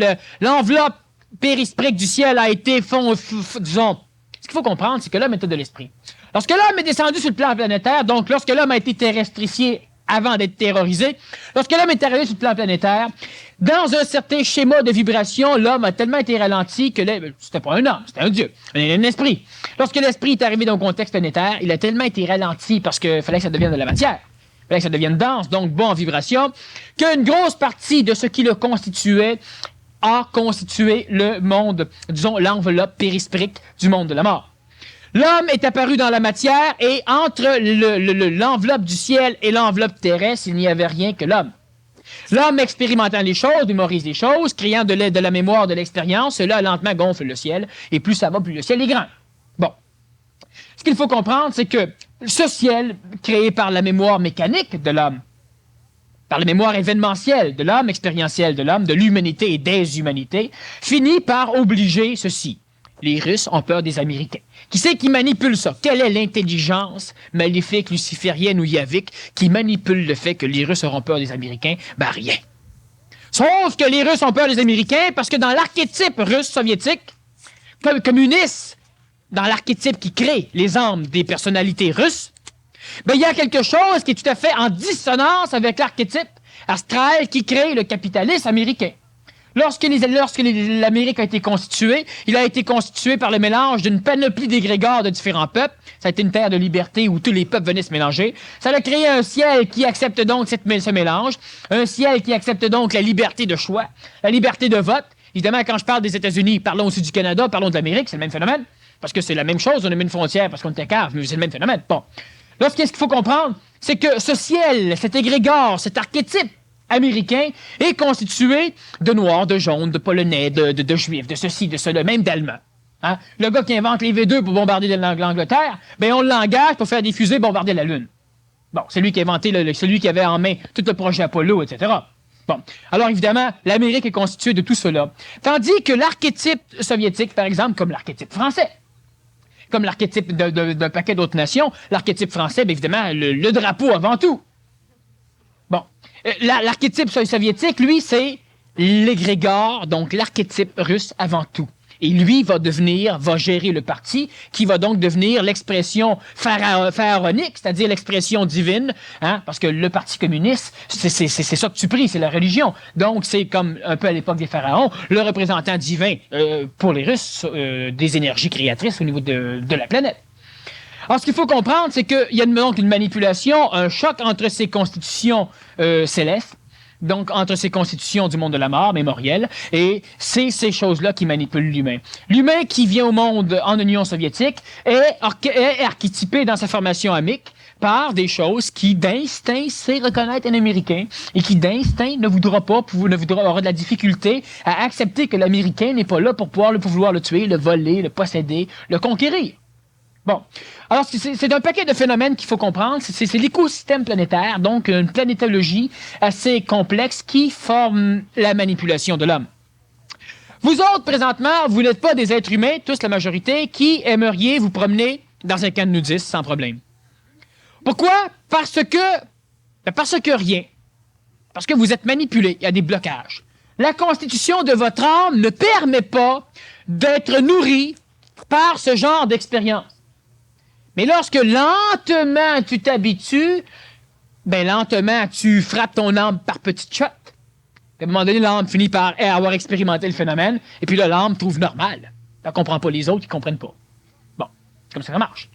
l'enveloppe périsprique du ciel a été disons, ce qu'il faut comprendre, c'est que l'homme était de l'esprit. Lorsque l'homme est descendu sur le plan planétaire, donc lorsque l'homme a été terrestrifié avant d'être terrorisé, lorsque l'homme est arrivé sur le plan planétaire, dans un certain schéma de vibration, l'homme a tellement été ralenti que c'était pas un homme, c'était un dieu, un esprit. Lorsque l'esprit est arrivé dans le contexte planétaire, il a tellement été ralenti parce qu'il fallait que ça devienne de la matière, il fallait que ça devienne dense, donc bon en vibration, qu'une grosse partie de ce qui le constituait a constitué le monde, disons l'enveloppe périsprique du monde de la mort. L'homme est apparu dans la matière et entre l'enveloppe du ciel et l'enveloppe terrestre, il n'y avait rien que l'homme. L'homme expérimentant les choses, mémorise les choses, créant de la mémoire, de l'expérience, cela lentement gonfle le ciel, et plus ça va, plus le ciel est grand. Bon. Ce qu'il faut comprendre, c'est que ce ciel, créé par la mémoire mécanique de l'homme, par la mémoire événementielle de l'homme, expérientielle de l'homme, de l'humanité et des humanités, finit par obliger ceci. Les Russes ont peur des Américains. Qui c'est qui manipule ça? Quelle est l'intelligence maléfique, luciférienne ou yavique qui manipule le fait que les Russes auront peur des Américains? Ben rien. Sauf que les Russes ont peur des Américains parce que dans l'archétype russe soviétique, communiste, dans l'archétype qui crée les armes des personnalités russes, ben, il y a quelque chose qui est tout à fait en dissonance avec l'archétype astral qui crée le capitalisme américain. Lorsque l'Amérique a été constituée, il a été constitué par le mélange d'une panoplie d'égrégores de différents peuples. Ça a été une terre de liberté où tous les peuples venaient se mélanger. Ça a créé un ciel qui accepte donc ce mélange, un ciel qui accepte donc la liberté de choix, la liberté de vote. Évidemment, quand je parle des États-Unis, parlons aussi du Canada, parlons de l'Amérique, c'est le même phénomène, parce que c'est la même chose, on a mis une frontière parce qu'on était cave, mais c'est le même phénomène. Bon. Là, ce qu'il faut comprendre, c'est que ce ciel, cet égrégore, cet archétype américain est constitué de Noirs, de Jaunes, de Polonais, de Juifs, de ceci, de cela, même d'Allemands. Hein? Le gars qui invente les V2 pour bombarder l'Angleterre, ben on l'engage pour faire des fusées bombarder la Lune. Bon, c'est lui qui a inventé, celui qui avait en main tout le projet Apollo, etc. Bon, alors évidemment, l'Amérique est constituée de tout cela. Tandis que l'archétype soviétique, par exemple, comme l'archétype français, comme l'archétype d'un paquet d'autres nations, l'archétype français, bien évidemment, le drapeau avant tout. Bon, l'archétype soviétique, lui, c'est l'égrégore, donc l'archétype russe avant tout. Et lui va gérer le parti, qui va donc devenir l'expression pharaonique, c'est-à-dire l'expression divine, hein, parce que le Parti communiste, c'est ça que tu pries, c'est la religion. Donc, c'est comme un peu à l'époque des pharaons, le représentant divin pour les Russes des énergies créatrices au niveau de la planète. Alors, ce qu'il faut comprendre, c'est qu'il y a donc une manipulation, un choc entre ces constitutions célestes, donc entre ces constitutions du monde de la mort, mémorielles, et c'est ces choses-là qui manipulent l'humain. L'humain qui vient au monde en Union soviétique est archétypé dans sa formation amique par des choses qui, d'instinct, sait reconnaître un Américain et qui, d'instinct, aura de la difficulté à accepter que l'Américain n'est pas là pour pouvoir le tuer, le voler, le posséder, le conquérir. Bon, alors c'est un paquet de phénomènes qu'il faut comprendre. C'est l'écosystème planétaire, donc une planétologie assez complexe qui forme la manipulation de l'homme. Vous autres, présentement, vous n'êtes pas des êtres humains, tous la majorité, qui aimeriez vous promener dans un camp de nudistes sans problème. Pourquoi? Parce que rien. Parce que vous êtes manipulés, il y a des blocages. La constitution de votre âme ne permet pas d'être nourri par ce genre d'expérience. Mais lorsque lentement tu t'habitues, ben lentement tu frappes ton âme par petites shots. À un moment donné, l'âme finit par avoir expérimenté le phénomène, et puis là, l'âme trouve normal. Elle ne comprend pas les autres, ils ne comprennent pas. Bon, comme ça marche.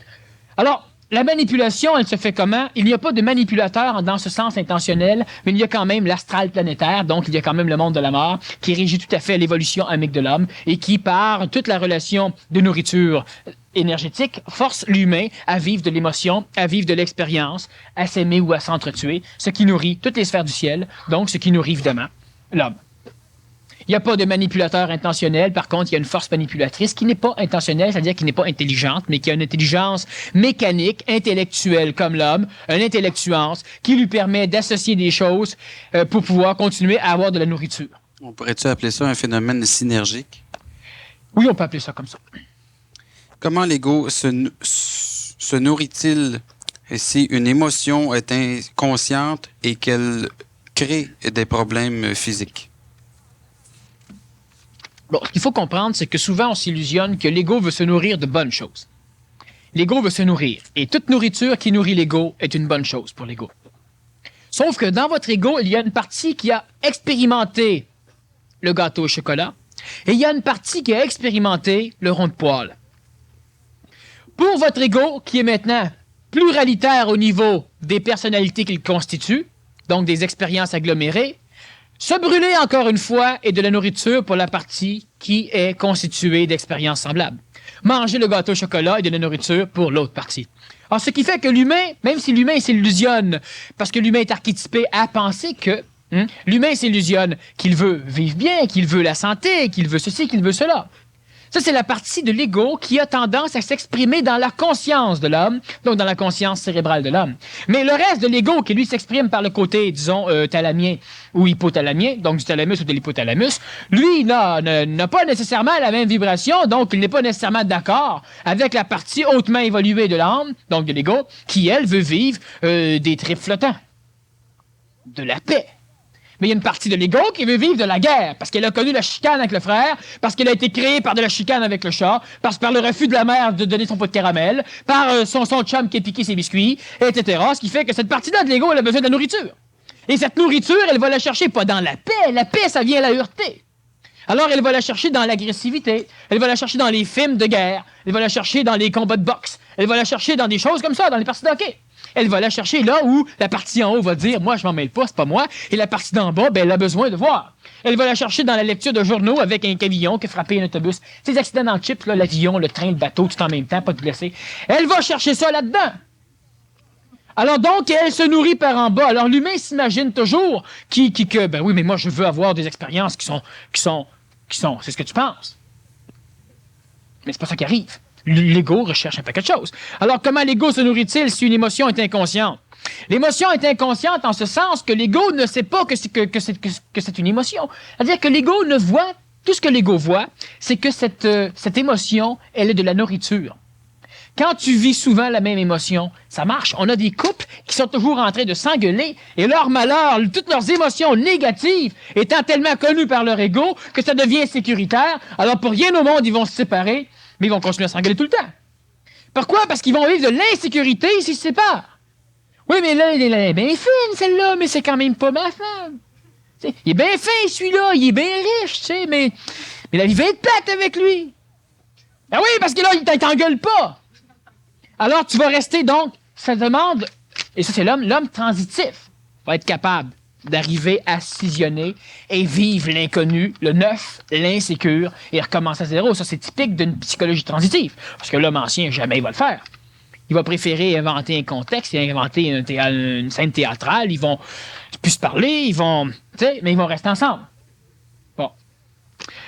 Alors, la manipulation, elle se fait comment? Il n'y a pas de manipulateur dans ce sens intentionnel, mais il y a quand même l'astral planétaire, donc il y a quand même le monde de la mort, qui régit tout à fait l'évolution amique de l'homme, et qui, par toute la relation de nourriture énergétique, force l'humain à vivre de l'émotion, à vivre de l'expérience, à s'aimer ou à s'entretuer, ce qui nourrit toutes les sphères du ciel, donc ce qui nourrit évidemment l'homme. Il n'y a pas de manipulateur intentionnel. Par contre, il y a une force manipulatrice qui n'est pas intentionnelle, c'est-à-dire qui n'est pas intelligente, mais qui a une intelligence mécanique, intellectuelle comme l'homme, une intellectuance qui lui permet d'associer des choses pour pouvoir continuer à avoir de la nourriture. On pourrait-tu appeler ça un phénomène synergique? Oui, on peut appeler ça comme ça. Comment l'ego se nourrit-il si une émotion est inconsciente et qu'elle crée des problèmes physiques? Bon, ce qu'il faut comprendre, c'est que souvent, on s'illusionne que l'ego veut se nourrir de bonnes choses. L'ego veut se nourrir. Et toute nourriture qui nourrit l'ego est une bonne chose pour l'ego. Sauf que dans votre ego, il y a une partie qui a expérimenté le gâteau au chocolat et il y a une partie qui a expérimenté le rond de poil. Pour votre ego, qui est maintenant pluralitaire au niveau des personnalités qu'il constitue, donc des expériences agglomérées, se brûler, encore une fois, est de la nourriture pour la partie qui est constituée d'expériences semblables. Manger le gâteau au chocolat est de la nourriture pour l'autre partie. Alors, ce qui fait que l'humain, même si l'humain s'illusionne, parce que l'humain est archétypé à penser que l'humain s'illusionne qu'il veut vivre bien, qu'il veut la santé, qu'il veut ceci, qu'il veut cela. Ça, c'est la partie de l'ego qui a tendance à s'exprimer dans la conscience de l'homme, donc dans la conscience cérébrale de l'homme. Mais le reste de l'ego qui, lui, s'exprime par le côté, disons, thalamien ou hypothalamien, donc du thalamus ou de l'hypothalamus, lui, n'a pas nécessairement la même vibration, donc il n'est pas nécessairement d'accord avec la partie hautement évoluée de l'âme, donc de l'ego, qui, elle, veut vivre des tripes flottants, de la paix. Mais il y a une partie de l'ego qui veut vivre de la guerre, parce qu'elle a connu la chicane avec le frère, parce qu'elle a été créée par de la chicane avec le chat, par le refus de la mère de donner son pot de caramel, par son chum qui a piqué ses biscuits, etc. Ce qui fait que cette partie-là de l'ego, elle a besoin de la nourriture. Et cette nourriture, elle va la chercher pas dans la paix. La paix, ça vient la heurter. Alors, elle va la chercher dans l'agressivité. Elle va la chercher dans les films de guerre. Elle va la chercher dans les combats de boxe. Elle va la chercher dans des choses comme ça, dans les parties de hockey. Elle va la chercher là où la partie en haut va dire « Moi, je m'en mêle pas, c'est pas moi. » Et la partie d'en bas, ben, elle a besoin de voir. Elle va la chercher dans la lecture de journaux avec un camion qui a frappé un autobus. Ces accidents dans le chip, là, l'avion, le train, le bateau, tout en même temps, pas de blessés. Elle va chercher ça là-dedans. Alors donc, elle se nourrit par en bas. Alors l'humain s'imagine toujours que, ben oui, mais moi, je veux avoir des expériences qui sont, c'est ce que tu penses. Mais c'est pas ça qui arrive. L'ego recherche un paquet de choses. Alors, comment l'ego se nourrit-il si une émotion est inconsciente? L'émotion est inconsciente en ce sens que l'ego ne sait pas que c'est une émotion. C'est-à-dire que l'ego ne voit, tout ce que l'ego voit, c'est que cette émotion, elle est de la nourriture. Quand tu vis souvent la même émotion, ça marche. On a des couples qui sont toujours en train de s'engueuler et leur malheur, toutes leurs émotions négatives étant tellement connues par leur ego que ça devient sécuritaire. Alors, pour rien au monde, ils vont se séparer. Mais ils vont continuer à s'engueuler tout le temps. Pourquoi? Parce qu'ils vont vivre de l'insécurité s'ils se séparent. Oui, mais là, elle est bien fine, celle-là, mais c'est quand même pas ma femme. T'sais, il est bien fin, celui-là, il est bien riche, tu sais, mais la vie va être plate avec lui. Ah oui, parce que là, il t'engueule pas. Alors, tu vas rester, donc, ça demande, et ça, c'est l'homme transitif, va être capable d'arriver à scissionner et vivre l'inconnu, le neuf, l'insécure, et recommencer à zéro. Ça, c'est typique d'une psychologie transitive. Parce que l'homme ancien, jamais il va le faire. Il va préférer inventer un contexte et inventer une scène théâtrale. Ils vont plus se parler, mais ils vont rester ensemble. Bon.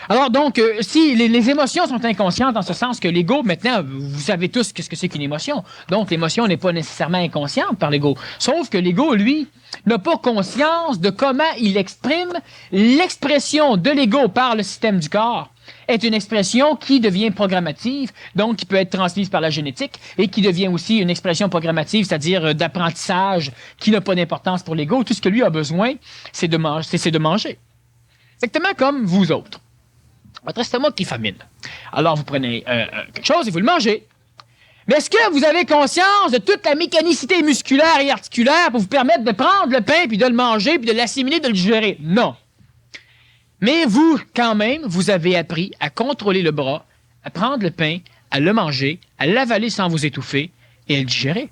Alors donc, si les émotions sont inconscientes en ce sens que l'ego, maintenant, vous savez tous qu'est-ce que c'est qu'une émotion. Donc, l'émotion n'est pas nécessairement inconsciente par l'ego. Sauf que l'ego, lui, n'a pas conscience de comment il exprime. L'expression de l'ego par le système du corps est une expression qui devient programmative, donc qui peut être transmise par la génétique, et qui devient aussi une expression programmative, c'est-à-dire d'apprentissage, qui n'a pas d'importance pour l'ego. Tout ce que lui a besoin, c'est de manger. Exactement comme vous autres. Votre estomac qui famine. Alors, vous prenez quelque chose et vous le mangez. Mais est-ce que vous avez conscience de toute la mécanicité musculaire et articulaire pour vous permettre de prendre le pain, puis de le manger, puis de l'assimiler, de le digérer? Non. Mais vous, quand même, vous avez appris à contrôler le bras, à prendre le pain, à le manger, à l'avaler sans vous étouffer et à le digérer.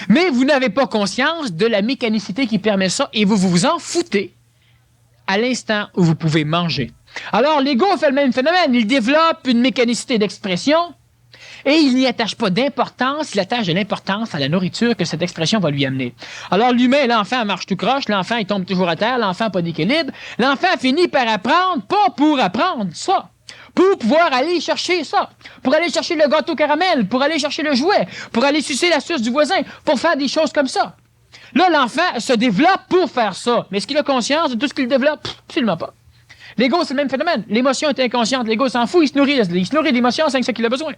Mais vous n'avez pas conscience de la mécanicité qui permet ça et vous vous en foutez à l'instant où vous pouvez manger. Alors, l'ego fait le même phénomène. Il développe une mécanicité d'expression et il n'y attache pas d'importance, il attache de l'importance à la nourriture que cette expression va lui amener. Alors, l'humain, l'enfant marche tout croche, l'enfant, il tombe toujours à terre, l'enfant n'a pas d'équilibre. L'enfant finit par apprendre, pas pour apprendre ça, pour pouvoir aller chercher ça, pour aller chercher le gâteau caramel, pour aller chercher le jouet, pour aller sucer la suce du voisin, pour faire des choses comme ça. Là, l'enfant se développe pour faire ça. Mais est-ce qu'il a conscience de tout ce qu'il développe? Absolument pas. L'ego, c'est le même phénomène. L'émotion est inconsciente. L'ego s'en fout. Il se nourrit d'émotions, c'est ça qu'il a besoin.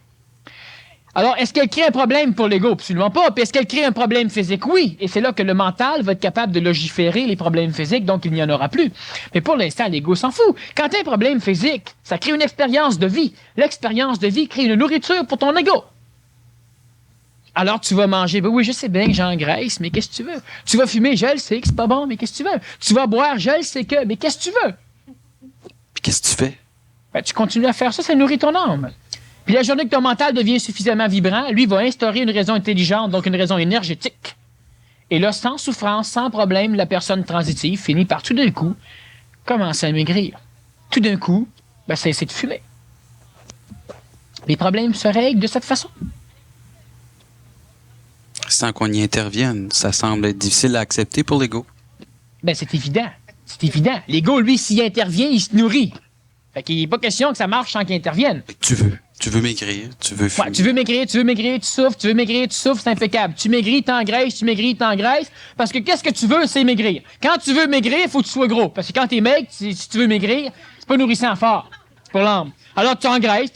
Alors, est-ce qu'elle crée un problème pour l'ego? Absolument pas. Puis est-ce qu'elle crée un problème physique? Oui. Et c'est là que le mental va être capable de légiférer les problèmes physiques, donc il n'y en aura plus. Mais pour l'instant, l'ego s'en fout. Quand tu as un problème physique, ça crée une expérience de vie. L'expérience de vie crée une nourriture pour ton ego. Alors, tu vas manger. Ben oui, je sais bien que j'engraisse, mais qu'est-ce que tu veux? Tu vas fumer, je le sais que c'est pas bon, mais qu'est-ce que tu veux? Tu vas boire, je le sais que, mais qu'est-ce que tu veux? Puis qu'est-ce que tu fais? Ben, tu continues à faire ça, ça nourrit ton âme. Puis la journée que ton mental devient suffisamment vibrant, lui va instaurer une raison intelligente, donc une raison énergétique. Et là, sans souffrance, sans problème, la personne transitive finit par tout d'un coup commencer à maigrir. Tout d'un coup, ben, cesser de fumer. Les problèmes se règlent de cette façon. Sans qu'on y intervienne, ça semble être difficile à accepter pour l'ego. Ben, c'est évident. C'est évident. L'ego, lui, s'il intervient, il se nourrit. Fait qu'il n'est pas question que ça marche sans qu'il intervienne. Tu veux maigrir, tu veux fumer. Ouais, tu veux maigrir, tu souffres, tu veux maigrir, tu souffres, c'est impeccable. Tu maigris, t'engraisses, tu maigris, t'engraisses. Parce que qu'est-ce que tu veux, c'est maigrir. Quand tu veux maigrir, il faut que tu sois gros. Parce que quand t'es maigre, si tu veux maigrir, c'est pas nourrissant fort. C'est pour l'âme. Alors tu engraisses,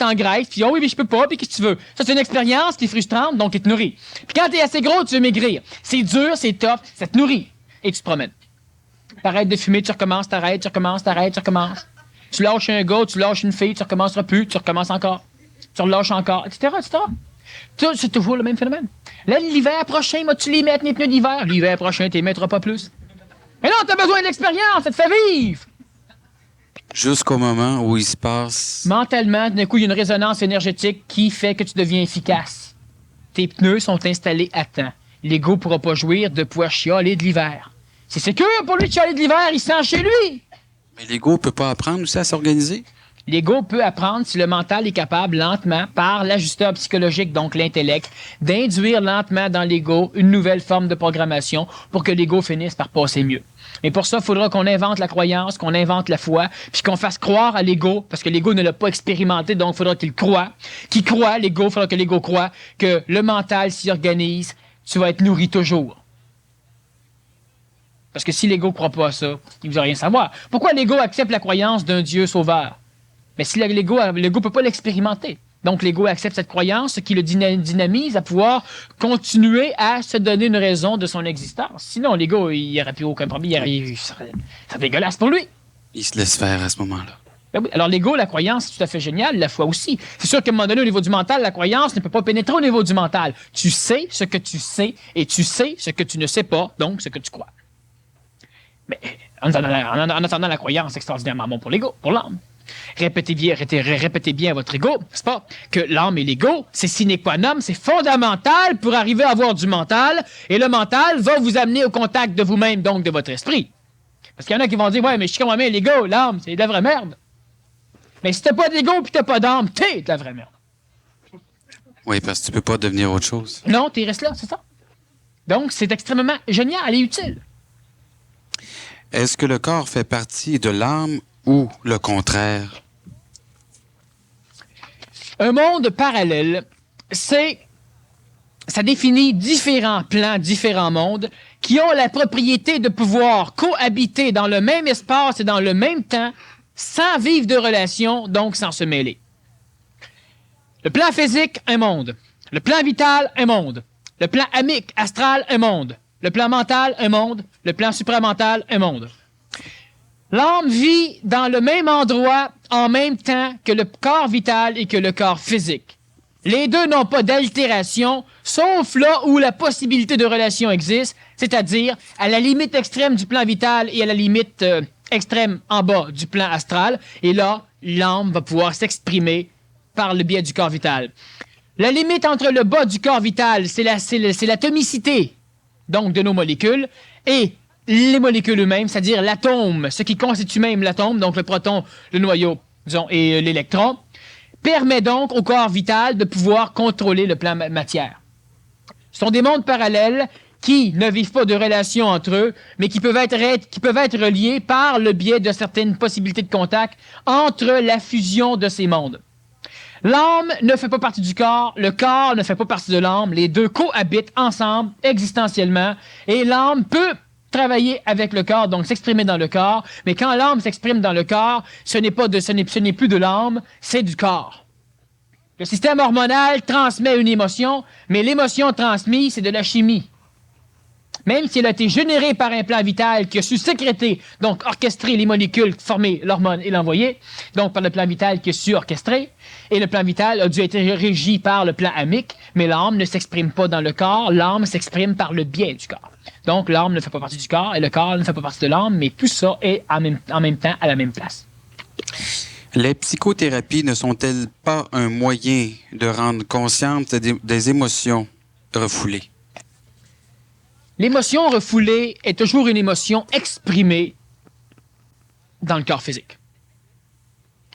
puis oh oui, mais je peux pas, puis qu'est-ce que tu veux? Ça, c'est une expérience qui est frustrante, donc qui te nourrit. Puis quand t'es assez gros, tu veux maigrir. C'est dur, c'est tough, ça te nourrit. Et tu te promènes. T'arrêtes de fumer, tu recommences, t'arrêtes, tu recommences. Tu lâches un gars, tu lâches une fille, tu recommenceras plus, tu recommences encore. Tu relâches encore, etc., etc. C'est toujours le même phénomène. Là, l'hiver prochain, vas-tu les mettre les pneus d'hiver? L'hiver prochain, tu les mettras pas plus. Mais non, t'as besoin d'expérience, ça te fait vivre! Jusqu'au moment où il se passe... Mentalement, d'un coup, il y a une résonance énergétique qui fait que tu deviens efficace. Tes pneus sont installés à temps. L'ego ne pourra pas jouir de pouvoir chialer de l'hiver. C'est sécure pour lui de chialer de l'hiver, il sent chez lui! Mais l'ego peut pas apprendre aussi à s'organiser? L'ego peut apprendre si le mental est capable, lentement, par l'ajusteur psychologique, donc l'intellect, d'induire lentement dans l'ego une nouvelle forme de programmation pour que l'ego finisse par passer mieux. Mais pour ça, il faudra qu'on invente la croyance, qu'on invente la foi, puis qu'on fasse croire à l'ego, parce que l'ego ne l'a pas expérimenté, donc il faudra qu'il croie. Qu'il croit, l'ego, il faudra que l'ego croie que le mental s'y organise, tu vas être nourri toujours. Parce que si l'ego ne croit pas à ça, il ne veut rien savoir. Pourquoi l'ego accepte la croyance d'un Dieu sauveur? Mais si l'ego ne peut pas l'expérimenter. Donc, l'ego accepte cette croyance, ce qui le dynamise à pouvoir continuer à se donner une raison de son existence. Sinon, l'ego, il n'y aurait plus aucun problème. Ça serait dégueulasse pour lui. Il se laisse faire à ce moment-là. Ben oui. Alors, l'ego, la croyance, c'est tout à fait génial. La foi aussi. C'est sûr qu'à un moment donné, au niveau du mental, la croyance ne peut pas pénétrer au niveau du mental. Tu sais ce que tu sais et tu sais ce que tu ne sais pas, donc ce que tu crois. Mais en attendant la croyance, c'est extraordinairement bon pour l'ego, pour l'âme. Répétez bien à votre ego, n'est-ce pas, que l'âme et l'ego, c'est sine qua non, c'est fondamental pour arriver à avoir du mental, et le mental va vous amener au contact de vous-même, donc de votre esprit. Parce qu'il y en a qui vont dire, ouais, mais je suis comme l'ego, l'âme, c'est de la vraie merde. Mais si t'as pas d'ego puis t'as pas d'âme, t'es de la vraie merde. Oui, parce que tu peux pas devenir autre chose. Non, t'es resté là, c'est ça. Donc, c'est extrêmement génial et utile. Est-ce que le corps fait partie de l'âme ou le contraire? Un monde parallèle, ça définit différents plans, différents mondes qui ont la propriété de pouvoir cohabiter dans le même espace et dans le même temps sans vivre de relation, donc sans se mêler. Le plan physique, un monde. Le plan vital, un monde. Le plan amique, astral, un monde. Le plan mental, un monde. Le plan supramental, un monde. L'âme vit dans le même endroit en même temps que le corps vital et que le corps physique. Les deux n'ont pas d'altération, sauf là où la possibilité de relation existe, c'est-à-dire à la limite extrême du plan vital et à la limite extrême en bas du plan astral. Et là, l'âme va pouvoir s'exprimer par le biais du corps vital. La limite entre le bas du corps vital, c'est l'atomicité, donc de nos molécules, et les molécules eux-mêmes, c'est-à-dire l'atome, ce qui constitue même l'atome, donc le proton, le noyau, disons, et l'électron, permet donc au corps vital de pouvoir contrôler le plan matière. Ce sont des mondes parallèles qui ne vivent pas de relations entre eux, mais qui peuvent être reliés par le biais de certaines possibilités de contact entre la fusion de ces mondes. L'âme ne fait pas partie du corps, le corps ne fait pas partie de l'âme, les deux cohabitent ensemble existentiellement, et l'âme peut travailler avec le corps, donc s'exprimer dans le corps, mais quand l'âme s'exprime dans le corps, ce n'est plus de l'âme, c'est du corps. Le système hormonal transmet une émotion, mais l'émotion transmise, c'est de la chimie. Même si elle a été générée par un plan vital qui a su sécréter, donc orchestrer les molécules, former l'hormone et l'envoyer, donc par le plan vital qui a su orchestrer, et le plan vital a dû être régi par le plan amique, mais l'âme ne s'exprime pas dans le corps, l'âme s'exprime par le biais du corps. Donc l'âme ne fait pas partie du corps et le corps ne fait pas partie de l'âme, mais tout ça est en même temps à la même place. Les psychothérapies ne sont-elles pas un moyen de rendre consciente des émotions refoulées? L'émotion refoulée est toujours une émotion exprimée dans le corps physique.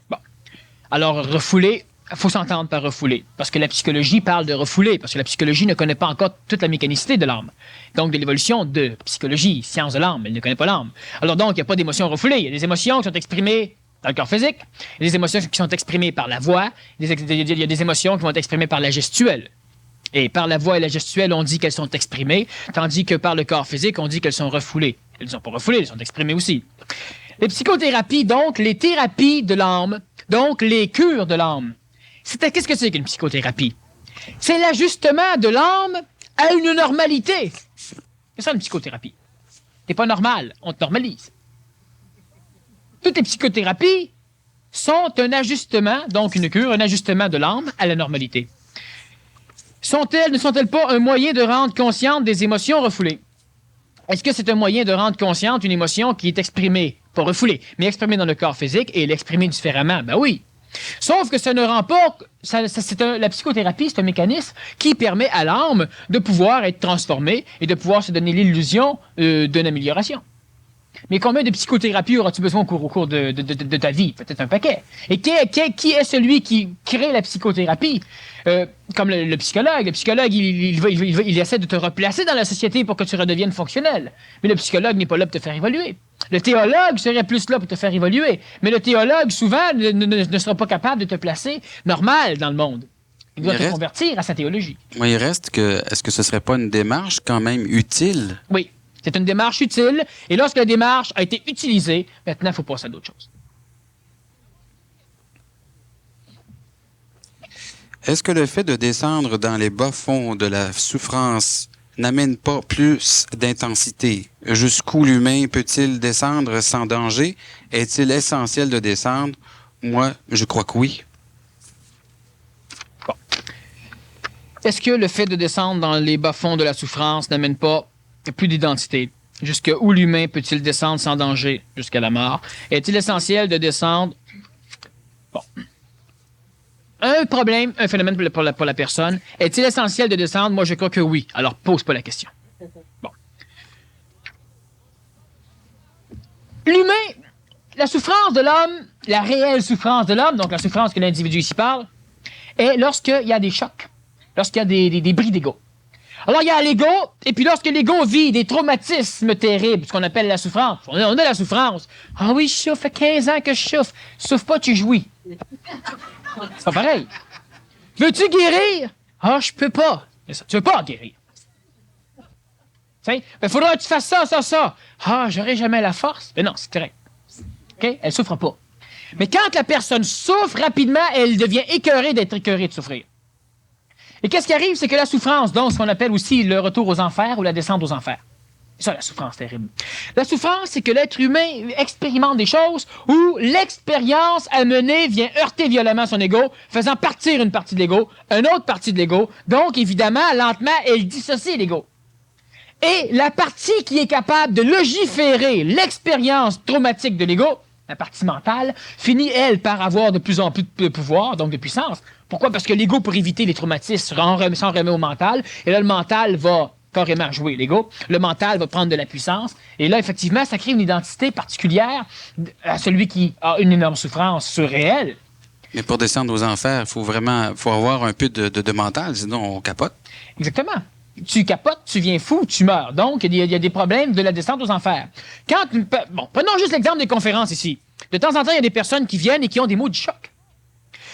Bon. Alors, refoulée, il faut s'entendre par refoulée, parce que la psychologie parle de refoulée, parce que la psychologie ne connaît pas encore toute la mécanicité de l'âme. Donc, de l'évolution de psychologie, science de l'âme, elle ne connaît pas l'âme. Alors donc, il n'y a pas d'émotion refoulée, il y a des émotions qui sont exprimées dans le corps physique. Il y a des émotions qui sont exprimées par la voix. Il y a des émotions qui vont être exprimées par la gestuelle. Et par la voix et la gestuelle, on dit qu'elles sont exprimées, tandis que par le corps physique, on dit qu'elles sont refoulées. Elles ne sont pas refoulées, elles sont exprimées aussi. Les psychothérapies, donc, les thérapies de l'âme, donc les cures de l'âme. Qu'est-ce que c'est qu'une psychothérapie? C'est l'ajustement de l'âme à une normalité. C'est ça une psychothérapie. T'es pas normal, on te normalise. Toutes les psychothérapies sont un ajustement, donc une cure, un ajustement de l'âme à la normalité. Ne sont-elles pas un moyen de rendre consciente des émotions refoulées? Est-ce que c'est un moyen de rendre consciente une émotion qui est exprimée, pas refoulée, mais exprimée dans le corps physique et l'exprimer différemment? Ben oui. Sauf que ça ne rend pas... la psychothérapie, c'est un mécanisme qui permet à l'âme de pouvoir être transformée et de pouvoir se donner l'illusion d'une amélioration. Mais combien de psychothérapie auras-tu besoin au cours de ta vie? Peut-être un paquet. Et qui est celui qui crée la psychothérapie? Comme le psychologue. Le psychologue, il essaie de te replacer dans la société pour que tu redeviennes fonctionnel. Mais le psychologue n'est pas là pour te faire évoluer. Le théologue serait plus là pour te faire évoluer. Mais le théologue, souvent, ne sera pas capable de te placer normal dans le monde. Il doit te convertir à sa théologie. Oui, il reste que... Est-ce que ce ne serait pas une démarche quand même utile? Oui. C'est une démarche utile, et lorsque la démarche a été utilisée, maintenant, il faut passer à d'autres choses. Est-ce que le fait de descendre dans les bas-fonds de la souffrance n'amène pas plus d'intensité? Jusqu'où l'humain peut-il descendre sans danger? Est-il essentiel de descendre? Moi, je crois que oui. Bon. Est-ce que le fait de descendre dans les bas-fonds de la souffrance n'amène pas plus d'identité? Jusqu'où l'humain peut-il descendre sans danger jusqu'à la mort? Est-il essentiel de descendre? Bon. Un problème, un phénomène pour la personne. Est-il essentiel de descendre? Moi, je crois que oui. Alors, pose pas la question. Bon. L'humain, la souffrance de l'homme, la réelle souffrance de l'homme, donc la souffrance que l'individu ici parle, est lorsqu'il y a des chocs, lorsqu'il y a des bris d'ego. Alors, il y a l'ego, et puis lorsque l'ego vit des traumatismes terribles, ce qu'on appelle la souffrance, on a la souffrance. Ah oui, je souffre, ça fait 15 ans que je souffre. Souffre pas, tu jouis. C'est pas pareil. Veux-tu guérir? Ah, je peux pas. Tu veux pas guérir. Il faudra que tu fasses ça. Ah, j'aurai jamais la force. Mais non, c'est correct. OK? Elle souffre pas. Mais quand la personne souffre rapidement, elle devient écœurée d'être écœurée de souffrir. Et qu'est-ce qui arrive? C'est que la souffrance, donc ce qu'on appelle aussi le retour aux enfers ou la descente aux enfers. C'est ça, la souffrance terrible. La souffrance, c'est que l'être humain expérimente des choses où l'expérience amenée vient heurter violemment son ego, faisant partir une partie de l'ego, une autre partie de l'ego. Donc, évidemment, lentement, elle dissocie l'ego. Et la partie qui est capable de légiférer l'expérience traumatique de l'ego, la partie mentale, finit, elle, par avoir de plus en plus de pouvoir, donc de puissance. Pourquoi? Parce que l'ego, pour éviter les traumatismes, s'en remet au mental, et là, le mental va carrément jouer l'ego. Le mental va prendre de la puissance, et là, effectivement, ça crée une identité particulière à celui qui a une énorme souffrance surréelle. Mais pour descendre aux enfers, il faut avoir un peu de mental, sinon on capote. Exactement. Tu capotes, tu viens fou, tu meurs. Donc, il y a des problèmes de la descente aux enfers. Prenons juste l'exemple des conférences ici. De temps en temps, il y a des personnes qui viennent et qui ont des mots du choc.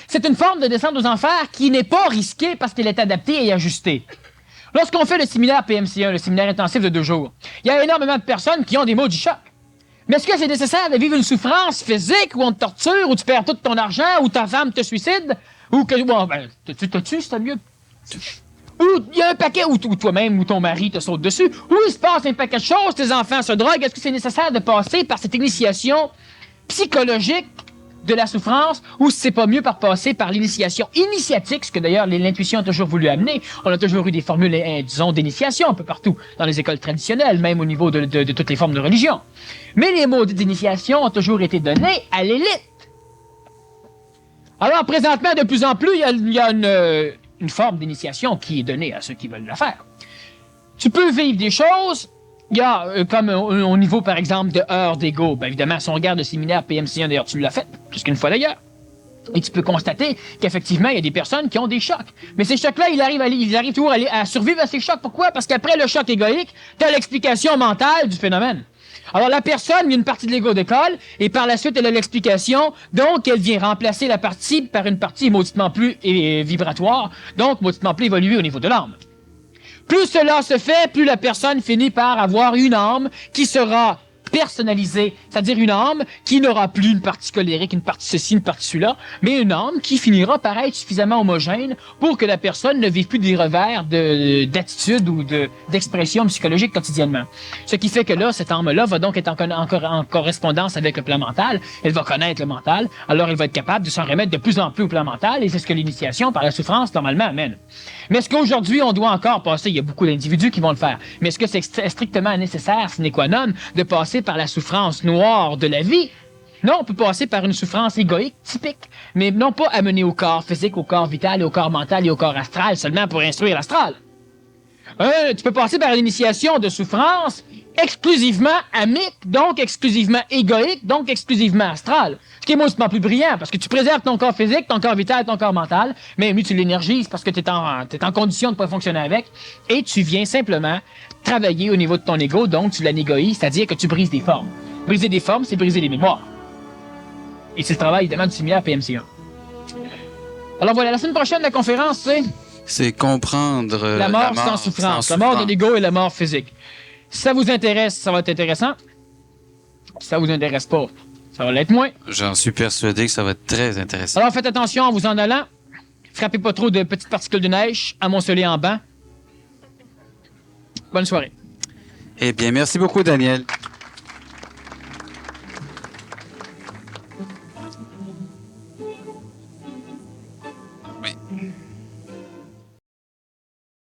C'est une forme de descente aux enfers qui n'est pas risquée parce qu'elle est adaptée et ajustée. Lorsqu'on fait le séminaire PMC1, le séminaire intensif de 2 jours, il y a énormément de personnes qui ont des maux du choc. Mais est-ce que c'est nécessaire de vivre une souffrance physique où on te torture, où tu perds tout ton argent, où ta femme te suicide, ou que... Bon, tu te tues, c'est mieux. Ou il y a un paquet où toi-même ou ton mari te saute dessus, où il se passe un paquet de choses, tes enfants se droguent. Est-ce que c'est nécessaire de passer par cette initiation psychologique de la souffrance, ou si c'est pas mieux par passer par l'initiation initiatique, ce que d'ailleurs l'intuition a toujours voulu amener. On a toujours eu des formules, disons, d'initiation un peu partout, dans les écoles traditionnelles, même au niveau de toutes les formes de religion. Mais les mots d'initiation ont toujours été donnés à l'élite. Alors, présentement, de plus en plus, il y a une forme d'initiation qui est donnée à ceux qui veulent la faire. Tu peux vivre des choses. Il y a, comme au niveau, par exemple, de heures d'ego, bien évidemment, si on regarde le séminaire PMC1, d'ailleurs, tu l'as fait, plus qu'une fois d'ailleurs, et tu peux constater qu'effectivement, il y a des personnes qui ont des chocs. Mais ces chocs-là, ils arrivent toujours à survivre à ces chocs. Pourquoi? Parce qu'après le choc égoïque, tu as l'explication mentale du phénomène. Alors, la personne, il y a une partie de l'ego décolle, et par la suite, elle a l'explication, donc elle vient remplacer la partie par une partie mauditement plus vibratoire, donc mauditement plus évoluée au niveau de l'âme. Plus cela se fait, plus la personne finit par avoir une âme qui sera personnalisée, c'est-à-dire une âme qui n'aura plus une partie colérique, une partie ceci, une partie cela, mais une âme qui finira par être suffisamment homogène pour que la personne ne vive plus des revers d'attitude ou d'expression psychologique quotidiennement. Ce qui fait que là, cette âme-là va donc être en correspondance avec le plan mental, elle va connaître le mental, alors elle va être capable de s'en remettre de plus en plus au plan mental, et c'est ce que l'initiation par la souffrance normalement amène. Mais est-ce qu'aujourd'hui, on doit encore passer, il y a beaucoup d'individus qui vont le faire, mais est-ce que c'est strictement nécessaire, sine qua non, de passer par la souffrance noire de la vie? Non, on peut passer par une souffrance égoïque typique, mais non pas amenée au corps physique, au corps vital, et au corps mental et au corps astral seulement pour instruire l'astral. Tu peux passer par l'initiation de souffrance exclusivement amique, donc exclusivement égoïque, donc exclusivement astral. Ce qui est mauditement plus brillant, parce que tu préserves ton corps physique, ton corps vital, ton corps mental, mais mieux tu l'énergises parce que tu es en condition de pouvoir fonctionner avec, et tu viens simplement travailler au niveau de ton ego, donc tu l'anégoïses, c'est-à-dire que tu brises des formes. Briser des formes, c'est briser les mémoires. Et c'est le travail évidemment du séminaire PMC1. Alors voilà, la semaine prochaine, la conférence, c'est comprendre la mort sans souffrance, la mort de l'ego et la mort physique. Si ça vous intéresse, ça va être intéressant. Si ça vous intéresse pas, ça va l'être moins. J'en suis persuadé que ça va être très intéressant. Alors faites attention en vous en allant. Frappez pas trop de petites particules de neige, amoncelez en banc. Bonne soirée. Eh bien, merci beaucoup, Daniel.